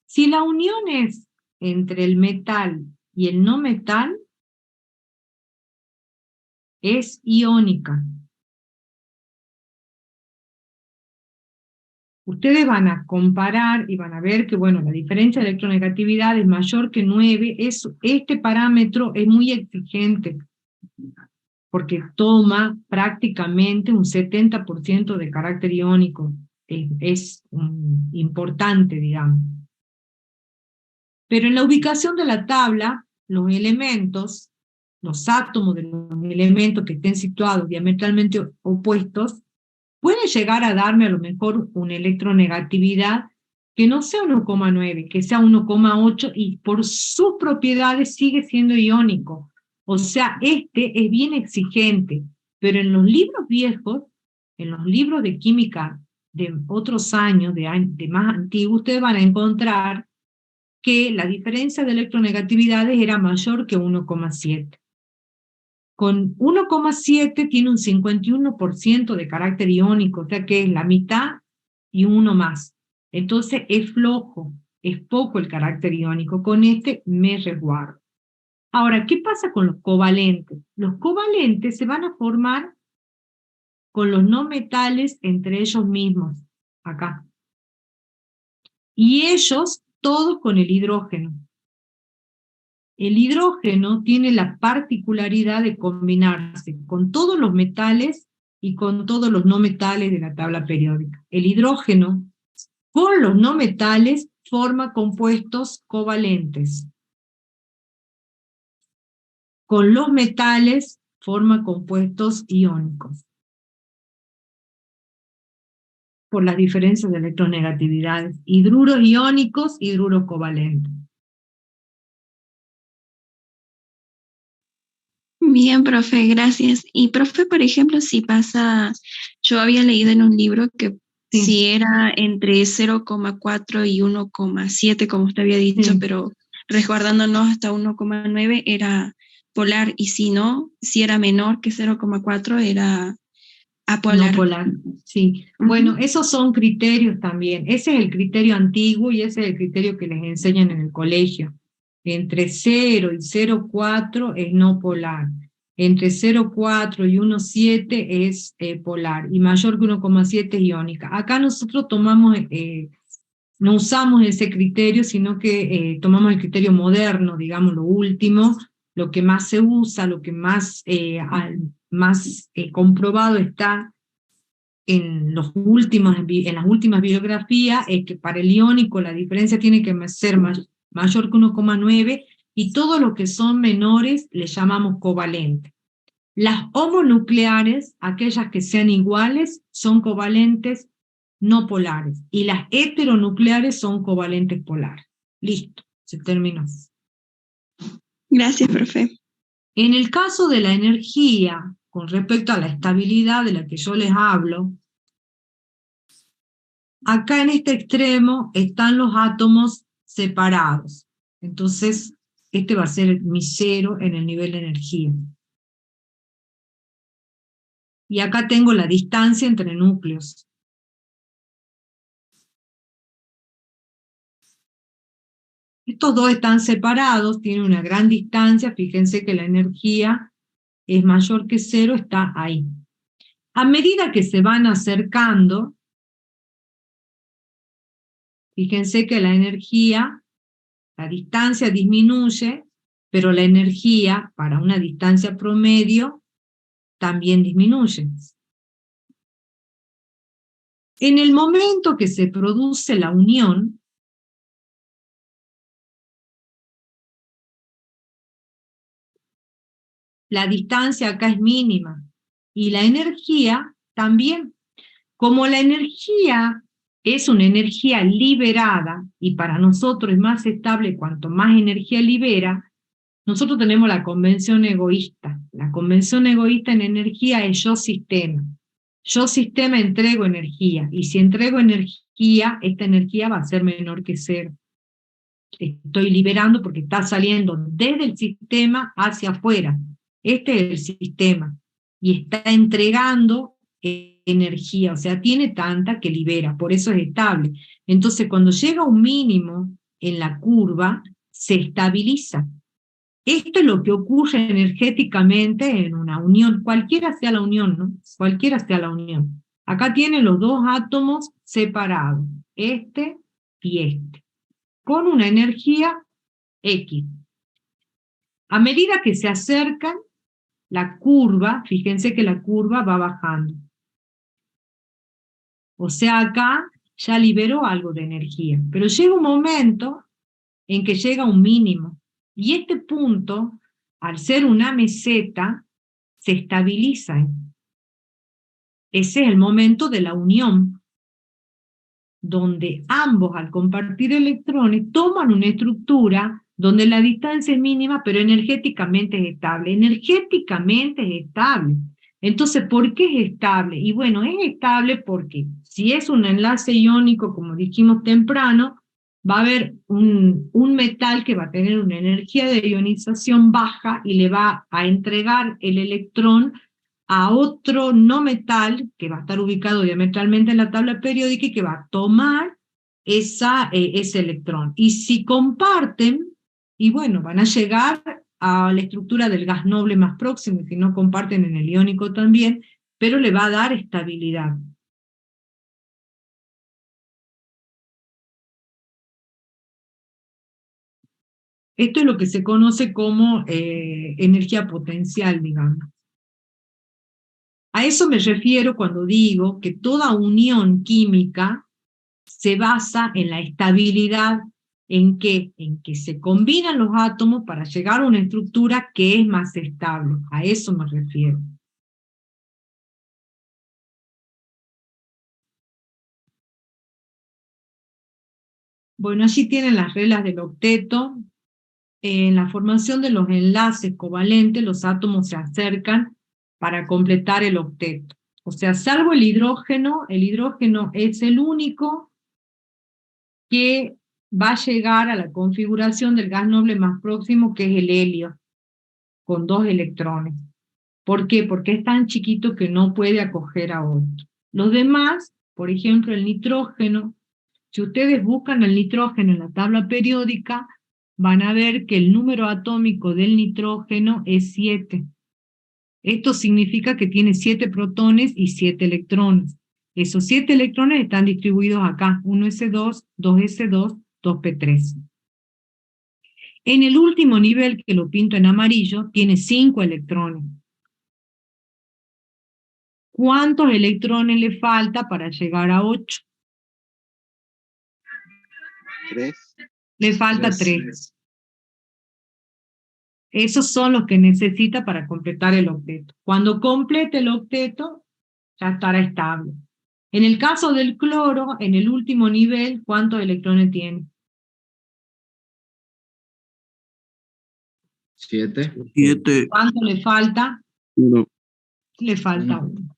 Speaker 2: Si la unión es entre el metal y el no metal, es iónica. Ustedes van a comparar y van a ver que, bueno, la diferencia de electronegatividad es mayor que 9. Este parámetro es muy exigente, porque toma prácticamente un 70% de carácter iónico. Es importante, digamos. Pero en la ubicación de la tabla, los elementos, los átomos de los elementos que estén situados diametralmente opuestos, pueden llegar a darme a lo mejor una electronegatividad que no sea 1,9, que sea 1,8 y por sus propiedades sigue siendo iónico. O sea, este es bien exigente, pero en los libros viejos, en los libros de química de otros años, de más antiguos, ustedes van a encontrar que la diferencia de electronegatividades era mayor que 1,7. Con 1,7 tiene un 51% de carácter iónico, o sea que es la mitad y uno más. Entonces es flojo, es poco el carácter iónico. Con este me resguardo. Ahora, ¿qué pasa con los covalentes? Los covalentes se van a formar con los no metales entre ellos mismos, acá. Y ellos todos con el hidrógeno. El hidrógeno tiene la particularidad de combinarse con todos los metales y con todos los no metales de la tabla periódica. El hidrógeno con los no metales forma compuestos covalentes. Con los metales forma compuestos iónicos. Por las diferencias de electronegatividades. Hidruros iónicos, hidruros covalentes.
Speaker 1: Bien, profe, gracias. Y profe, por ejemplo, si pasa, yo había leído en un libro que
Speaker 2: Sí.
Speaker 1: si era entre 0,4 y 1,7, como usted había dicho,
Speaker 2: Sí.
Speaker 1: pero resguardándonos hasta 1,9 era polar, y si no, si era menor que 0,4 era apolar.
Speaker 2: No polar, sí. Bueno, esos son criterios también. Ese es el criterio antiguo y ese es el criterio que les enseñan en el colegio. Entre 0 y 0,4 es no polar. Entre 0,4 y 1,7 es polar. Y mayor que 1,7 es iónica. Acá nosotros tomamos, no usamos ese criterio, sino que tomamos el criterio moderno, digamos, lo último, lo que más se usa, lo que más, más comprobado está en las últimas bibliografías, es que para el iónico la diferencia tiene que ser mayor que 1,9 y todo lo que son menores le llamamos covalente. Las homonucleares, aquellas que sean iguales, son covalentes no polares, y las heteronucleares son covalentes polares. Listo, se terminó.
Speaker 1: Gracias, profe.
Speaker 2: En el caso de la energía, con respecto a la estabilidad de la que yo les hablo, acá en este extremo están los átomos separados. Entonces, este va a ser mi cero en el nivel de energía. Y acá tengo la distancia entre núcleos. Estos dos están separados, tienen una gran distancia, fíjense que la energía es mayor que 0, está ahí. A medida que se van acercando, fíjense que la energía, la distancia disminuye, pero la energía para una distancia promedio también disminuye. En el momento que se produce la unión, la distancia acá es mínima. Y la energía también. Como la energía es una energía liberada, y para nosotros es más estable cuanto más energía libera, nosotros tenemos la convención egoísta. La convención egoísta en energía es yo sistema. Yo sistema entrego energía, y si entrego energía, esta energía va a ser menor que cero. Estoy liberando porque está saliendo desde el sistema hacia afuera. Este es el sistema. Y está entregando energía, o sea, tiene tanta que libera, por eso es estable. Entonces, cuando llega a un mínimo en la curva, se estabiliza. Esto es lo que ocurre energéticamente en una unión, cualquiera sea la unión, ¿no? Cualquiera sea la unión. Acá tienen los dos átomos separados, este y este, con una energía X. A medida que se acercan, la curva, fíjense que la curva va bajando. O sea, acá ya liberó algo de energía, pero llega un momento en que llega a un mínimo, y este punto, al ser una meseta, se estabiliza. Ese es el momento de la unión, donde ambos, al compartir electrones, toman una estructura donde la distancia es mínima, pero energéticamente es estable. Energéticamente es estable. Entonces, ¿por qué es estable? Y bueno, es estable porque si es un enlace iónico, como dijimos temprano, va a haber un metal que va a tener una energía de ionización baja y le va a entregar el electrón a otro no metal que va a estar ubicado diametralmente en la tabla periódica y que va a tomar ese electrón. Y si comparten, y bueno, van a llegar a la estructura del gas noble más próximo, y si no comparten en el iónico también, pero le va a dar estabilidad. Esto es lo que se conoce como energía potencial, digamos. A eso me refiero cuando digo que toda unión química se basa en la estabilidad. ¿En qué? En que se combinan los átomos para llegar a una estructura que es más estable. A eso me refiero. Bueno, allí tienen las reglas del octeto. En la formación de los enlaces covalentes, los átomos se acercan para completar el octeto. O sea, salvo el hidrógeno es el único que va a llegar a la configuración del gas noble más próximo, que es el helio, con 2 electrones. ¿Por qué? Porque es tan chiquito que no puede acoger a otro. Los demás, por ejemplo, el nitrógeno, si ustedes buscan el nitrógeno en la tabla periódica, van a ver que el número atómico del nitrógeno es 7. Esto significa que tiene 7 protones y 7 electrones. Esos 7 electrones están distribuidos acá, 1s2, 2s2, 2p3. En el último nivel, que lo pinto en amarillo, tiene 5 electrones. ¿Cuántos electrones le falta para llegar a 8?
Speaker 7: 3.
Speaker 2: Le falta 3. Esos son los que necesita para completar el octeto. Cuando complete el octeto, ya estará estable. En el caso del cloro, en el último nivel, ¿cuántos electrones tiene?
Speaker 7: 7.
Speaker 2: ¿Cuánto le falta?
Speaker 7: 1.
Speaker 2: Le falta 1.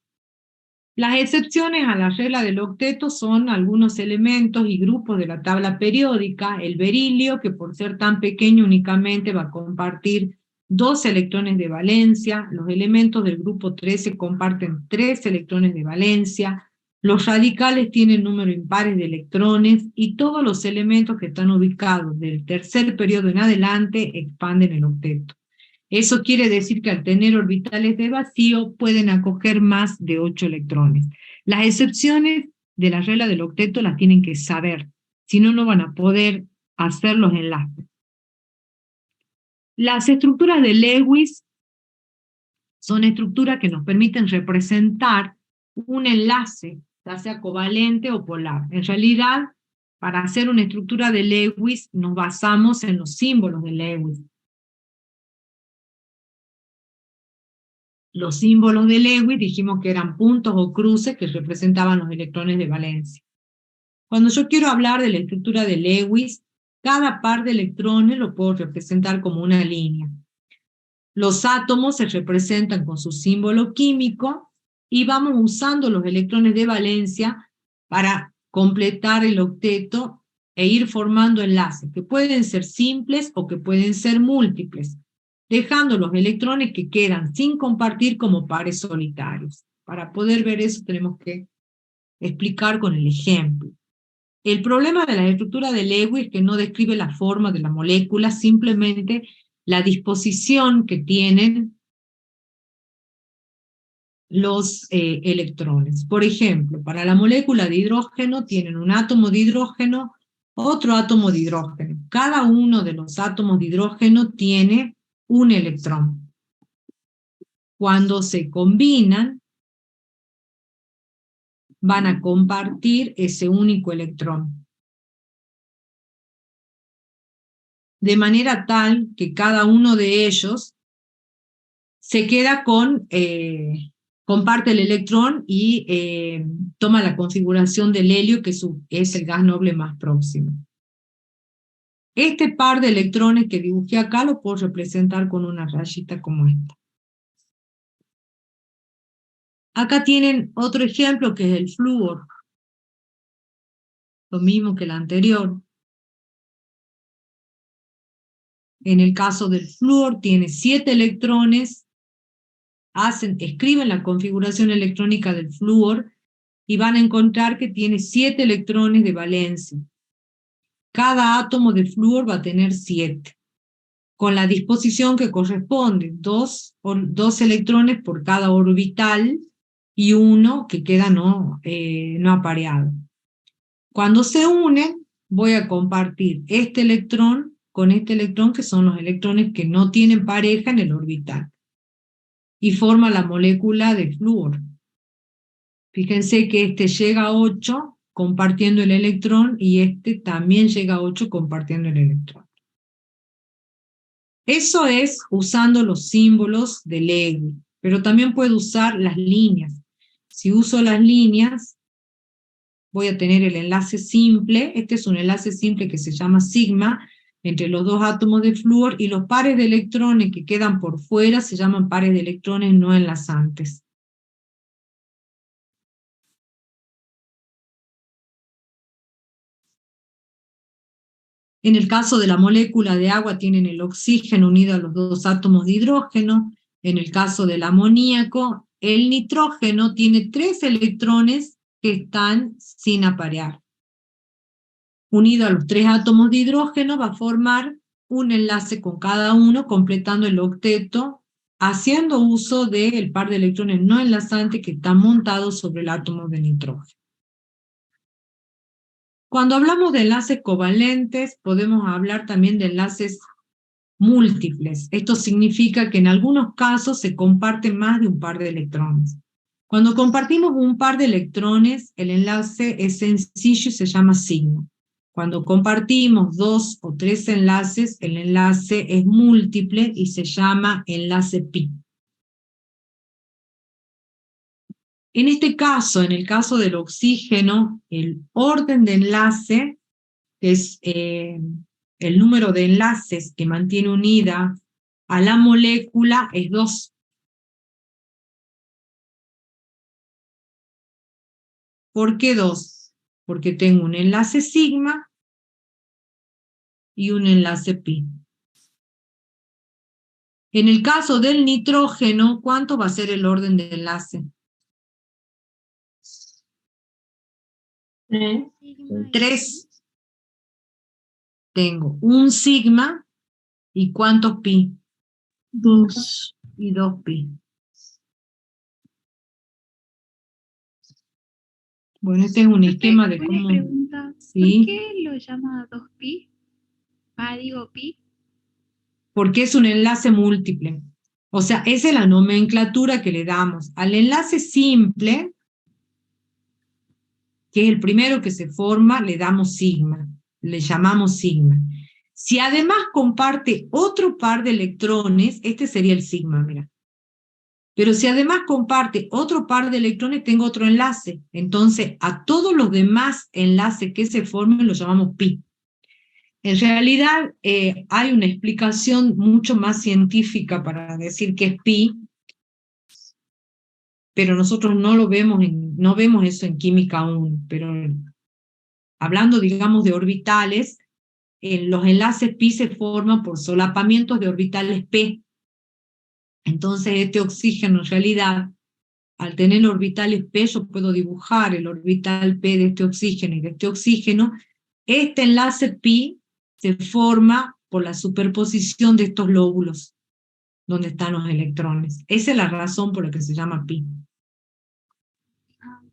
Speaker 2: Las excepciones a la regla del octeto son algunos elementos y grupos de la tabla periódica. El berilio, que por ser tan pequeño únicamente va a compartir 2 electrones de valencia. Los elementos del grupo 13 comparten 3 electrones de valencia. Los radicales tienen número impares de electrones, y todos los elementos que están ubicados del tercer periodo en adelante expanden el octeto. Eso quiere decir que al tener orbitales de vacío pueden acoger más de 8 electrones. Las excepciones de la regla del octeto las tienen que saber, si no, no van a poder hacer los enlaces. Las estructuras de Lewis son estructuras que nos permiten representar un enlace, ya sea covalente o polar. En realidad, para hacer una estructura de Lewis nos basamos en los símbolos de Lewis. Los símbolos de Lewis dijimos que eran puntos o cruces que representaban los electrones de valencia. Cuando yo quiero hablar de la estructura de Lewis, cada par de electrones lo puedo representar como una línea. Los átomos se representan con su símbolo químico y vamos usando los electrones de valencia para completar el octeto e ir formando enlaces, que pueden ser simples o que pueden ser múltiples, dejando los electrones que quedan sin compartir como pares solitarios. Para poder ver eso tenemos que explicar con el ejemplo. El problema de la estructura de Lewis es que no describe la forma de la molécula, simplemente la disposición que tienen los electrones. Por ejemplo, para la molécula de hidrógeno tienen un átomo de hidrógeno, otro átomo de hidrógeno. Cada uno de los átomos de hidrógeno tiene un electrón. Cuando se combinan, van a compartir ese único electrón. De manera tal que cada uno de ellos se queda con, comparte el electrón y toma la configuración del helio, que es el gas noble más próximo. Este par de electrones que dibujé acá lo puedo representar con una rayita como esta. Acá tienen otro ejemplo que es el flúor. Lo mismo que el anterior. En el caso del flúor tiene 7 electrones, escriben la configuración electrónica del flúor y van a encontrar que tiene 7 electrones de valencia. Cada átomo de flúor va a tener 7, con la disposición que corresponde, 2 electrones por cada orbital y uno que queda no apareado. Cuando se unen, voy a compartir este electrón con este electrón, que son los electrones que no tienen pareja en el orbital, y forma la molécula de flúor. Fíjense que este llega a 8 compartiendo el electrón y este también llega a 8 compartiendo el electrón. Eso es usando los símbolos de Lewis, pero también puedo usar las líneas. Si uso las líneas, voy a tener el enlace simple. Este es un enlace simple que se llama sigma, entre los dos átomos de flúor, y los pares de electrones que quedan por fuera se llaman pares de electrones no enlazantes. En el caso de la molécula de agua tienen el oxígeno unido a los dos átomos de hidrógeno. En el caso del amoníaco, el nitrógeno tiene 3 electrones que están sin aparear. Unido a los 3 átomos de hidrógeno va a formar un enlace con cada uno, completando el octeto, haciendo uso del par de electrones no enlazantes que están montados sobre el átomo de nitrógeno. Cuando hablamos de enlaces covalentes, podemos hablar también de enlaces múltiples. Esto significa que en algunos casos se comparten más de un par de electrones. Cuando compartimos un par de electrones, el enlace es sencillo y se llama sigma. Cuando compartimos 2 o 3 enlaces, el enlace es múltiple y se llama enlace pi. En este caso, en el caso del oxígeno, el orden de enlace, que es el número de enlaces que mantiene unida a la molécula, es 2. ¿Por qué 2? Porque tengo un enlace sigma y un enlace pi. En el caso del nitrógeno, ¿cuánto va a ser el orden de enlace? 3. Tengo un sigma y ¿cuántos pi?
Speaker 3: 2.
Speaker 2: Y 2 pi. Bueno, este es un esquema de cómo...
Speaker 7: Pregunta,
Speaker 2: ¿sí?
Speaker 7: ¿por qué lo llama 2pi? Digo pi.
Speaker 2: Porque es un enlace múltiple. O sea, esa es la nomenclatura que le damos. Al enlace simple, que es el primero que se forma, le damos sigma. Le llamamos sigma. Si además comparte otro par de electrones, este sería el sigma, mira. Pero si además comparte otro par de electrones, tengo otro enlace. Entonces, a todos los demás enlaces que se formen los llamamos pi. En realidad, hay una explicación mucho más científica para decir que es pi, pero nosotros no lo vemos, no vemos eso en química aún. Pero hablando, digamos, de orbitales, los enlaces pi se forman por solapamientos de orbitales p. Entonces, este oxígeno, en realidad, al tener orbitales p, yo puedo dibujar el orbital p de este oxígeno y de este oxígeno. Este enlace pi se forma por la superposición de estos lóbulos, donde están los electrones. Esa es la razón por la que se llama pi.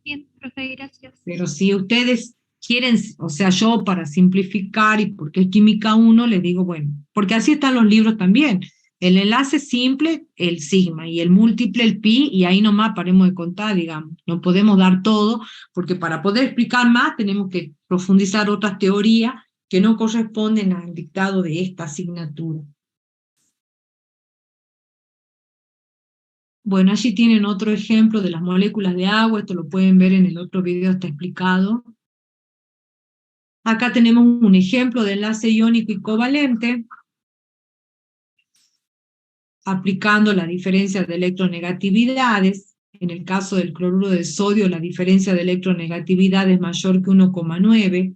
Speaker 7: Bien, profe, gracias.
Speaker 2: Pero si ustedes quieren, o sea, yo para simplificar, y porque es química 1, les digo, bueno, porque así están los libros también. El enlace simple, el sigma, y el múltiple, el pi, y ahí nomás paremos de contar, digamos. No podemos dar todo, porque para poder explicar más tenemos que profundizar otras teorías que no corresponden al dictado de esta asignatura. Bueno, allí tienen otro ejemplo de las moléculas de agua, esto lo pueden ver en el otro video, está explicado. Acá tenemos un ejemplo de enlace iónico y covalente, aplicando la diferencia de electronegatividades. En el caso del cloruro de sodio, la diferencia de electronegatividad es mayor que 1,9.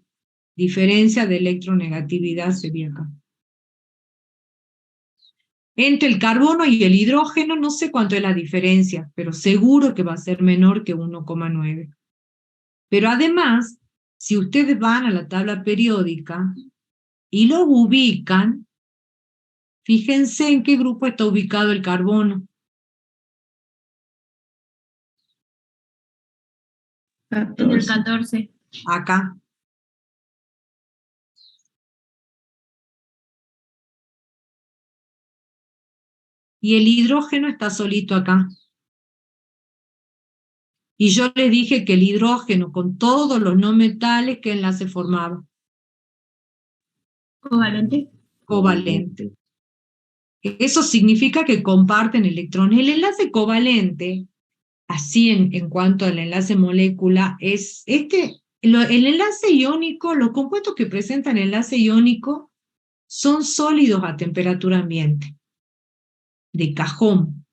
Speaker 2: Diferencia de electronegatividad sería acá. Entre el carbono y el hidrógeno, no sé cuánto es la diferencia, pero seguro que va a ser menor que 1,9. Pero además, si ustedes van a la tabla periódica y lo ubican, fíjense en qué grupo está ubicado el carbono.
Speaker 3: En el 14.
Speaker 2: Acá. Y el hidrógeno está solito acá. Y yo les dije que el hidrógeno con todos los no metales, ¿qué enlace formaba?
Speaker 3: Covalente.
Speaker 2: Covalente. Eso significa que comparten electrones. El enlace covalente, así en cuanto al enlace molécula, es el enlace iónico, los compuestos que presentan el enlace iónico son sólidos a temperatura ambiente, de cajón,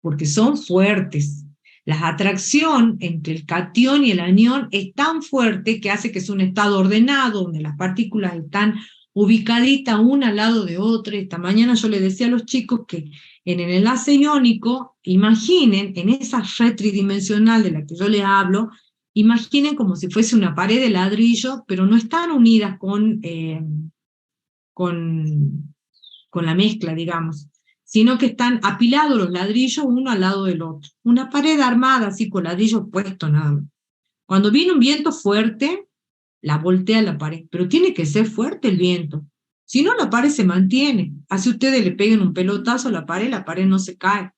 Speaker 2: porque son fuertes. La atracción entre el catión y el anión es tan fuerte que hace que es un estado ordenado, donde las partículas están ubicaditas una al lado de otra. Esta mañana yo le decía a los chicos que en el enlace iónico, imaginen, en esa red tridimensional de la que yo les hablo, imaginen como si fuese una pared de ladrillo, pero no están unidas con la mezcla, digamos, sino que están apilados los ladrillos uno al lado del otro. Una pared armada así con ladrillos puestos nada más. Cuando viene un viento fuerte, la voltea la pared, pero tiene que ser fuerte el viento. Si no, la pared se mantiene. Así ustedes le peguen un pelotazo a la pared no se cae,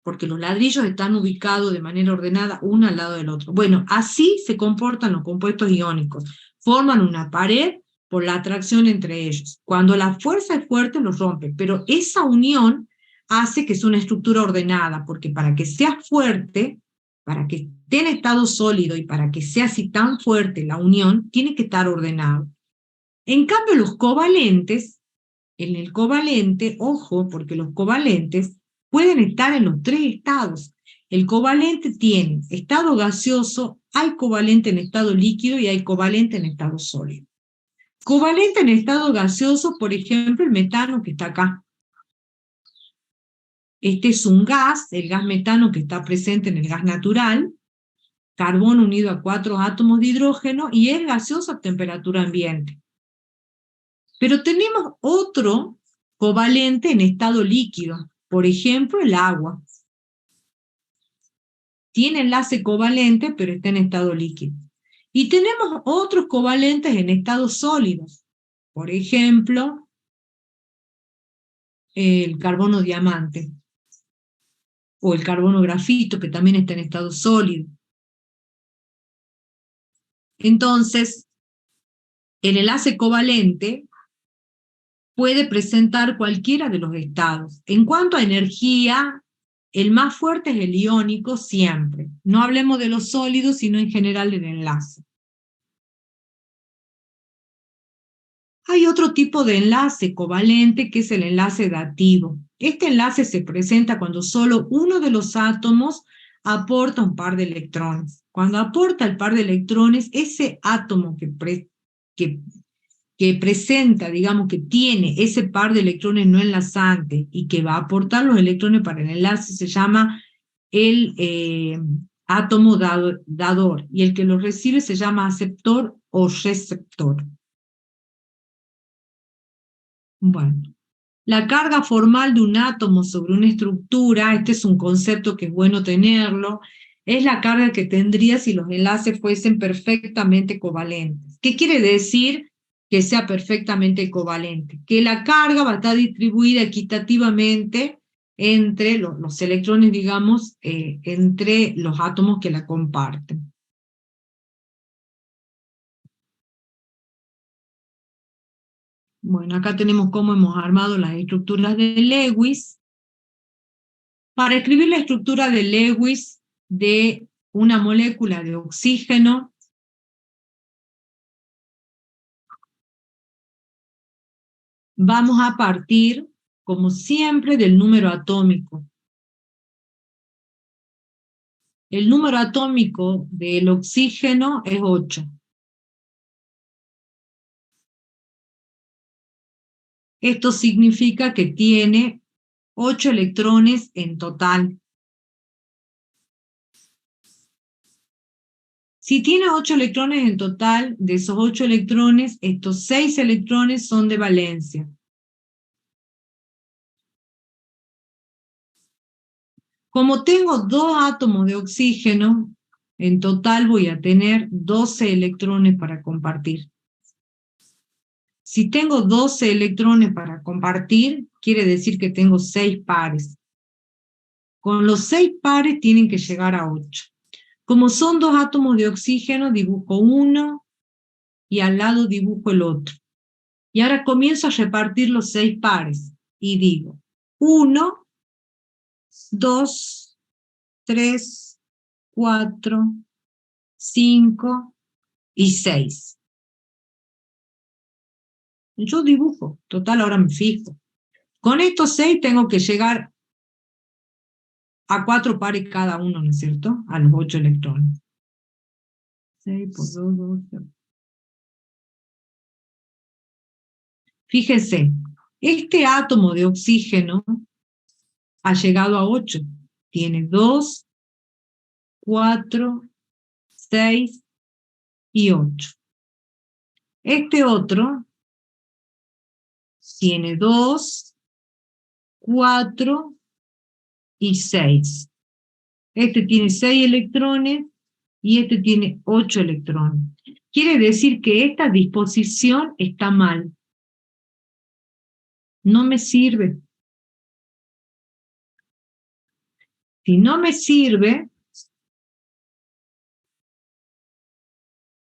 Speaker 2: porque los ladrillos están ubicados de manera ordenada uno al lado del otro. Bueno, así se comportan los compuestos iónicos. Forman una pared por la atracción entre ellos. Cuando la fuerza es fuerte, los rompe, pero esa unión hace que sea una estructura ordenada, porque para que sea fuerte, para que esté en estado sólido y para que sea así tan fuerte la unión, tiene que estar ordenado. En cambio, los covalentes, en el covalente, ojo, porque los covalentes pueden estar en los 3 estados. El covalente tiene estado gaseoso, hay covalente en estado líquido y hay covalente en estado sólido. Covalente en estado gaseoso, por ejemplo, el metano que está acá. Este es un gas, el gas metano que está presente en el gas natural, carbono unido a 4 átomos de hidrógeno, y es gaseoso a temperatura ambiente. Pero tenemos otro covalente en estado líquido, por ejemplo, el agua. Tiene enlace covalente, pero está en estado líquido. Y tenemos otros covalentes en estados sólidos. Por ejemplo, el carbono diamante. O el carbono grafito, que también está en estado sólido. Entonces, el enlace covalente puede presentar cualquiera de los estados. En cuanto a energía, El más fuerte es el iónico siempre. No hablemos de los sólidos, sino en general del enlace. Hay otro tipo de enlace covalente que es el enlace dativo. Este enlace se presenta cuando solo uno de los átomos aporta un par de electrones. Cuando aporta el par de electrones, ese átomo que presenta, digamos, que tiene ese par de electrones no enlazantes y que va a aportar los electrones para el enlace, se llama el átomo dador, y el que lo recibe se llama aceptor o receptor. Bueno, la carga formal de un átomo sobre una estructura, este es un concepto que es bueno tenerlo, es la carga que tendría si los enlaces fuesen perfectamente covalentes. ¿Qué quiere decir que sea perfectamente covalente? Que la carga va a estar distribuida equitativamente entre los electrones, digamos, entre los átomos que la comparten. Bueno, acá tenemos cómo hemos armado las estructuras de Lewis. Para escribir la estructura de Lewis de una molécula de oxígeno, vamos a partir, como siempre, del número atómico. El número atómico del oxígeno es 8. Esto significa que tiene 8 electrones en total. Si tiene 8 electrones en total, de esos 8 electrones, estos 6 electrones son de valencia. Como tengo 2 átomos de oxígeno, en total voy a tener 12 electrones para compartir. Si tengo 12 electrones para compartir, quiere decir que tengo 6 pares. Con los 6 pares tienen que llegar a 8. Como son 2 átomos de oxígeno, dibujo uno y al lado dibujo el otro. Y ahora comienzo a repartir los 6 pares. Y digo 1, 2, 3, 4, 5 y 6. Yo dibujo, total, ahora me fijo. Con estos 6 tengo que llegar a 4 pares cada uno, ¿no es cierto? A los 8 electrones. 6 por 2, 12. Fíjense, este átomo de oxígeno ha llegado a 8. Tiene 2, 4, 6 y 8. Este otro tiene 2, 4 y 6. Este tiene 6 electrones y este tiene 8 electrones. Quiere decir que esta disposición está mal. No me sirve. Si no me sirve,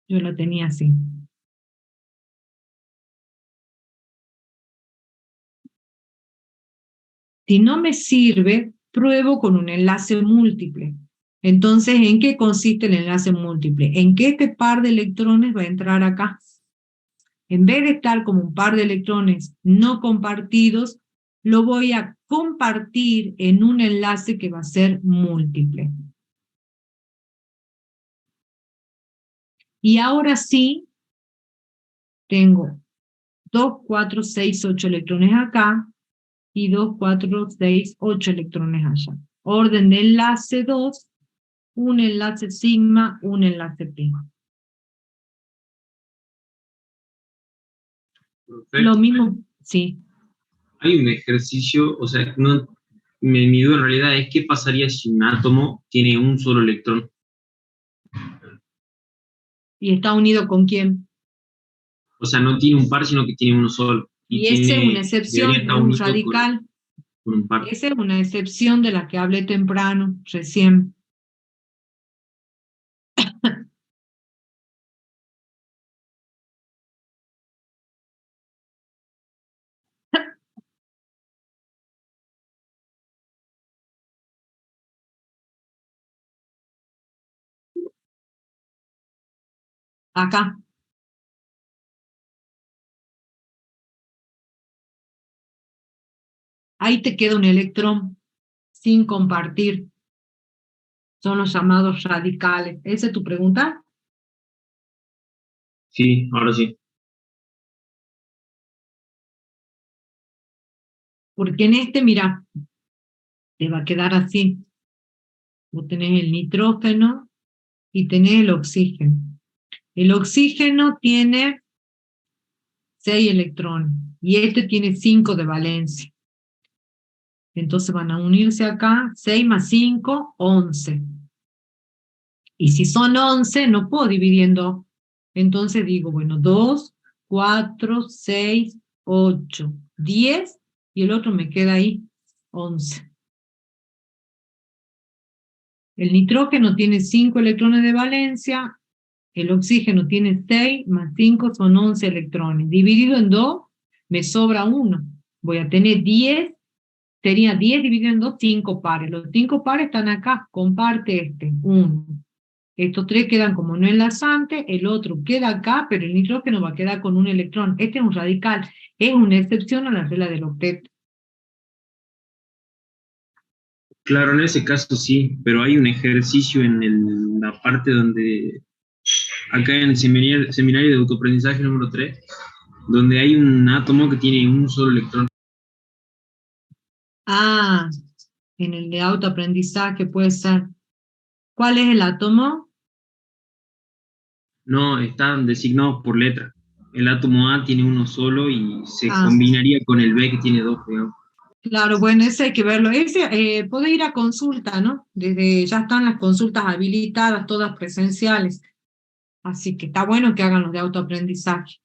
Speaker 2: yo la tenía así. Si no me sirve, pruebo con un enlace múltiple. Entonces, ¿en qué consiste el enlace múltiple? En que este par de electrones va a entrar acá. En vez de estar como un par de electrones no compartidos, lo voy a compartir en un enlace que va a ser múltiple. Y ahora sí, tengo 2, 4, 6, 8 electrones acá, y 2, 4, 6, 8 electrones allá. Orden de enlace 2, un enlace sigma, un enlace pi.
Speaker 8: Perfecto.
Speaker 2: Lo mismo, sí.
Speaker 8: Hay un ejercicio, o sea, no, mi duda en realidad es qué pasaría si un átomo tiene un solo electrón.
Speaker 2: ¿Y está unido con quién?
Speaker 8: O sea, no tiene un par, sino que tiene uno solo.
Speaker 2: Y esa es una excepción,
Speaker 8: debería
Speaker 2: es
Speaker 8: estar
Speaker 2: un
Speaker 8: unido
Speaker 2: radical.
Speaker 8: con un par.
Speaker 2: Esa es una excepción de la que hablé temprano, recién. Acá. Ahí te queda un electrón sin compartir. Son los llamados radicales. ¿Esa es tu pregunta?
Speaker 8: Sí, ahora sí.
Speaker 2: Porque en este, mira, te va a quedar así. Vos tenés el nitrógeno y tenés el oxígeno. El oxígeno tiene 6 electrones y este tiene 5 de valencia. Entonces van a unirse acá, 6 más 5, 11. Y si son 11, no puedo dividir en 2. Entonces digo, bueno, 2, 4, 6, 8, 10, y el otro me queda ahí, 11. El nitrógeno tiene 5 electrones de valencia, el oxígeno tiene 6, más 5 son 11 electrones. Dividido en 2, me sobra 1. Voy a tener 10, sería 10 dividido en 2, 5 pares. Los 5 pares están acá, comparte este, 1. Estos 3 quedan como no enlazantes, el otro queda acá, pero el nitrógeno va a quedar con un electrón. Este es un radical, es una excepción a la regla del octeto.
Speaker 8: Claro, en ese caso sí, pero hay un ejercicio en la parte donde, acá en el seminario de autoaprendizaje número 3, donde hay un átomo que tiene un solo electrón.
Speaker 2: Ah, en el de autoaprendizaje puede ser. ¿Cuál es el átomo?
Speaker 8: No, están designados por letra. El átomo A tiene uno solo y se
Speaker 2: Ah,
Speaker 8: combinaría con el B que tiene dos, digamos.
Speaker 2: claro, bueno, ese hay que verlo. Ese puede ir a consulta, ¿no? Ya están las consultas habilitadas, todas presenciales. Así que está bueno que hagan los de autoaprendizaje.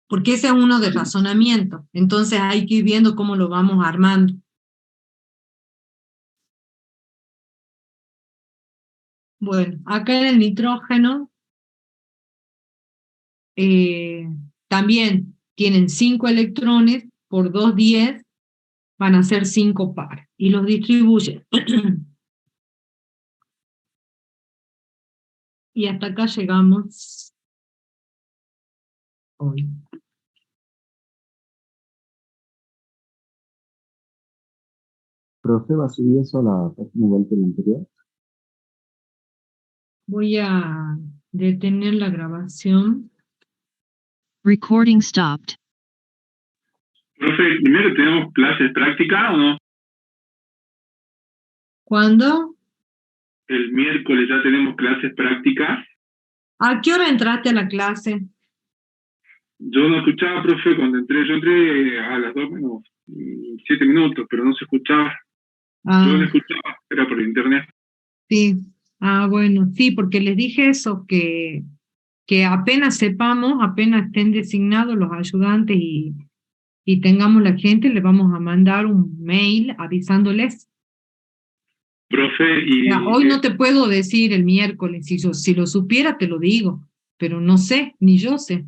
Speaker 2: Porque ese es uno de razonamiento. Entonces hay que ir viendo cómo lo vamos armando. Bueno, acá en el nitrógeno también tienen 5 electrones por 2, 10, van a ser 5 pares. Y los distribuyen. Y hasta acá llegamos hoy.
Speaker 9: ¿Profe, va a subir eso a la página igual que la anterior?
Speaker 2: Voy a detener la grabación.
Speaker 10: Recording stopped.
Speaker 11: Profe, primero tenemos clases prácticas o no?
Speaker 2: ¿Cuándo?
Speaker 11: El miércoles ya tenemos clases prácticas.
Speaker 2: ¿A qué hora entraste a la clase?
Speaker 11: Yo no escuchaba, profe, cuando entré. Yo entré a las 2 menos 7 minutos, pero no se escuchaba.
Speaker 2: Ah,
Speaker 11: Yo no escuchaba, era por internet.
Speaker 2: sí. Ah, bueno, sí, porque les dije eso, que apenas sepamos, apenas estén designados los ayudantes y tengamos la gente, les vamos a mandar un mail avisándoles.
Speaker 11: Profe, y...
Speaker 2: Ya, hoy no te puedo decir el miércoles, si lo supiera te lo digo, pero no sé, ni yo sé.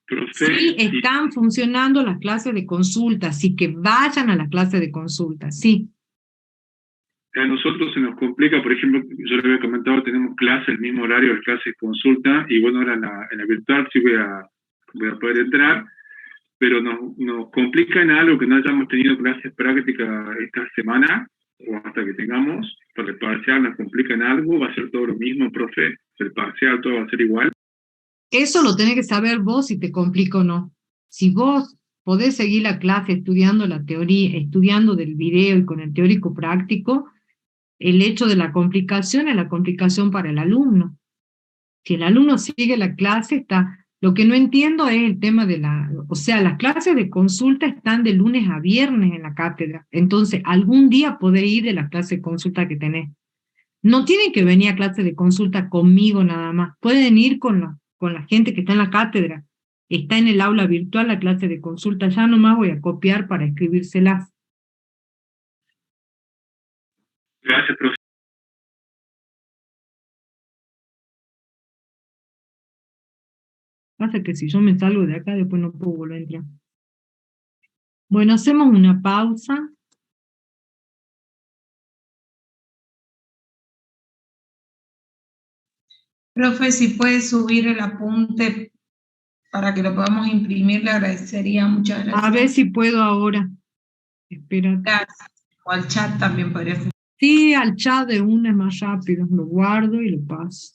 Speaker 11: profe,
Speaker 2: Sí están funcionando las clases de consulta, así que vayan a las clases de consulta, sí.
Speaker 11: A nosotros se nos complica, por ejemplo, yo le había comentado, tenemos clase, el mismo horario de clase de consulta, y bueno, ahora en la virtual sí voy a poder entrar, pero nos complica en algo que no hayamos tenido clases prácticas esta semana, o hasta que tengamos, para el parcial nos complica en algo, va a ser todo lo mismo, profe, el parcial todo va a ser igual.
Speaker 2: Eso lo tenés que saber vos si te complica o no. Si vos podés seguir la clase estudiando la teoría, estudiando del video y con el teórico práctico, el hecho de la complicación es la complicación para el alumno. Si el alumno sigue la clase, está... Lo que no entiendo es el tema de o sea, las clases de consulta están de lunes a viernes en la cátedra. Entonces, algún día podés ir de la clase de consulta que tenés. No tienen que venir a clase de consulta conmigo nada más. Pueden ir con la gente que está en la cátedra. Está en el aula virtual la clase de consulta. Ya nomás voy a copiar para escribírselas.
Speaker 11: Gracias, profe.
Speaker 2: Pasa que si yo me salgo de acá, después no puedo volver a entrar. Bueno, hacemos una pausa.
Speaker 4: Profe, si puede subir el apunte para que lo podamos imprimir, le agradecería, muchas gracias.
Speaker 2: A ver si puedo ahora. Espera.
Speaker 4: Gracias. O al chat también podría ser.
Speaker 2: Sí, al chat de una es más rápido. Lo guardo y lo paso.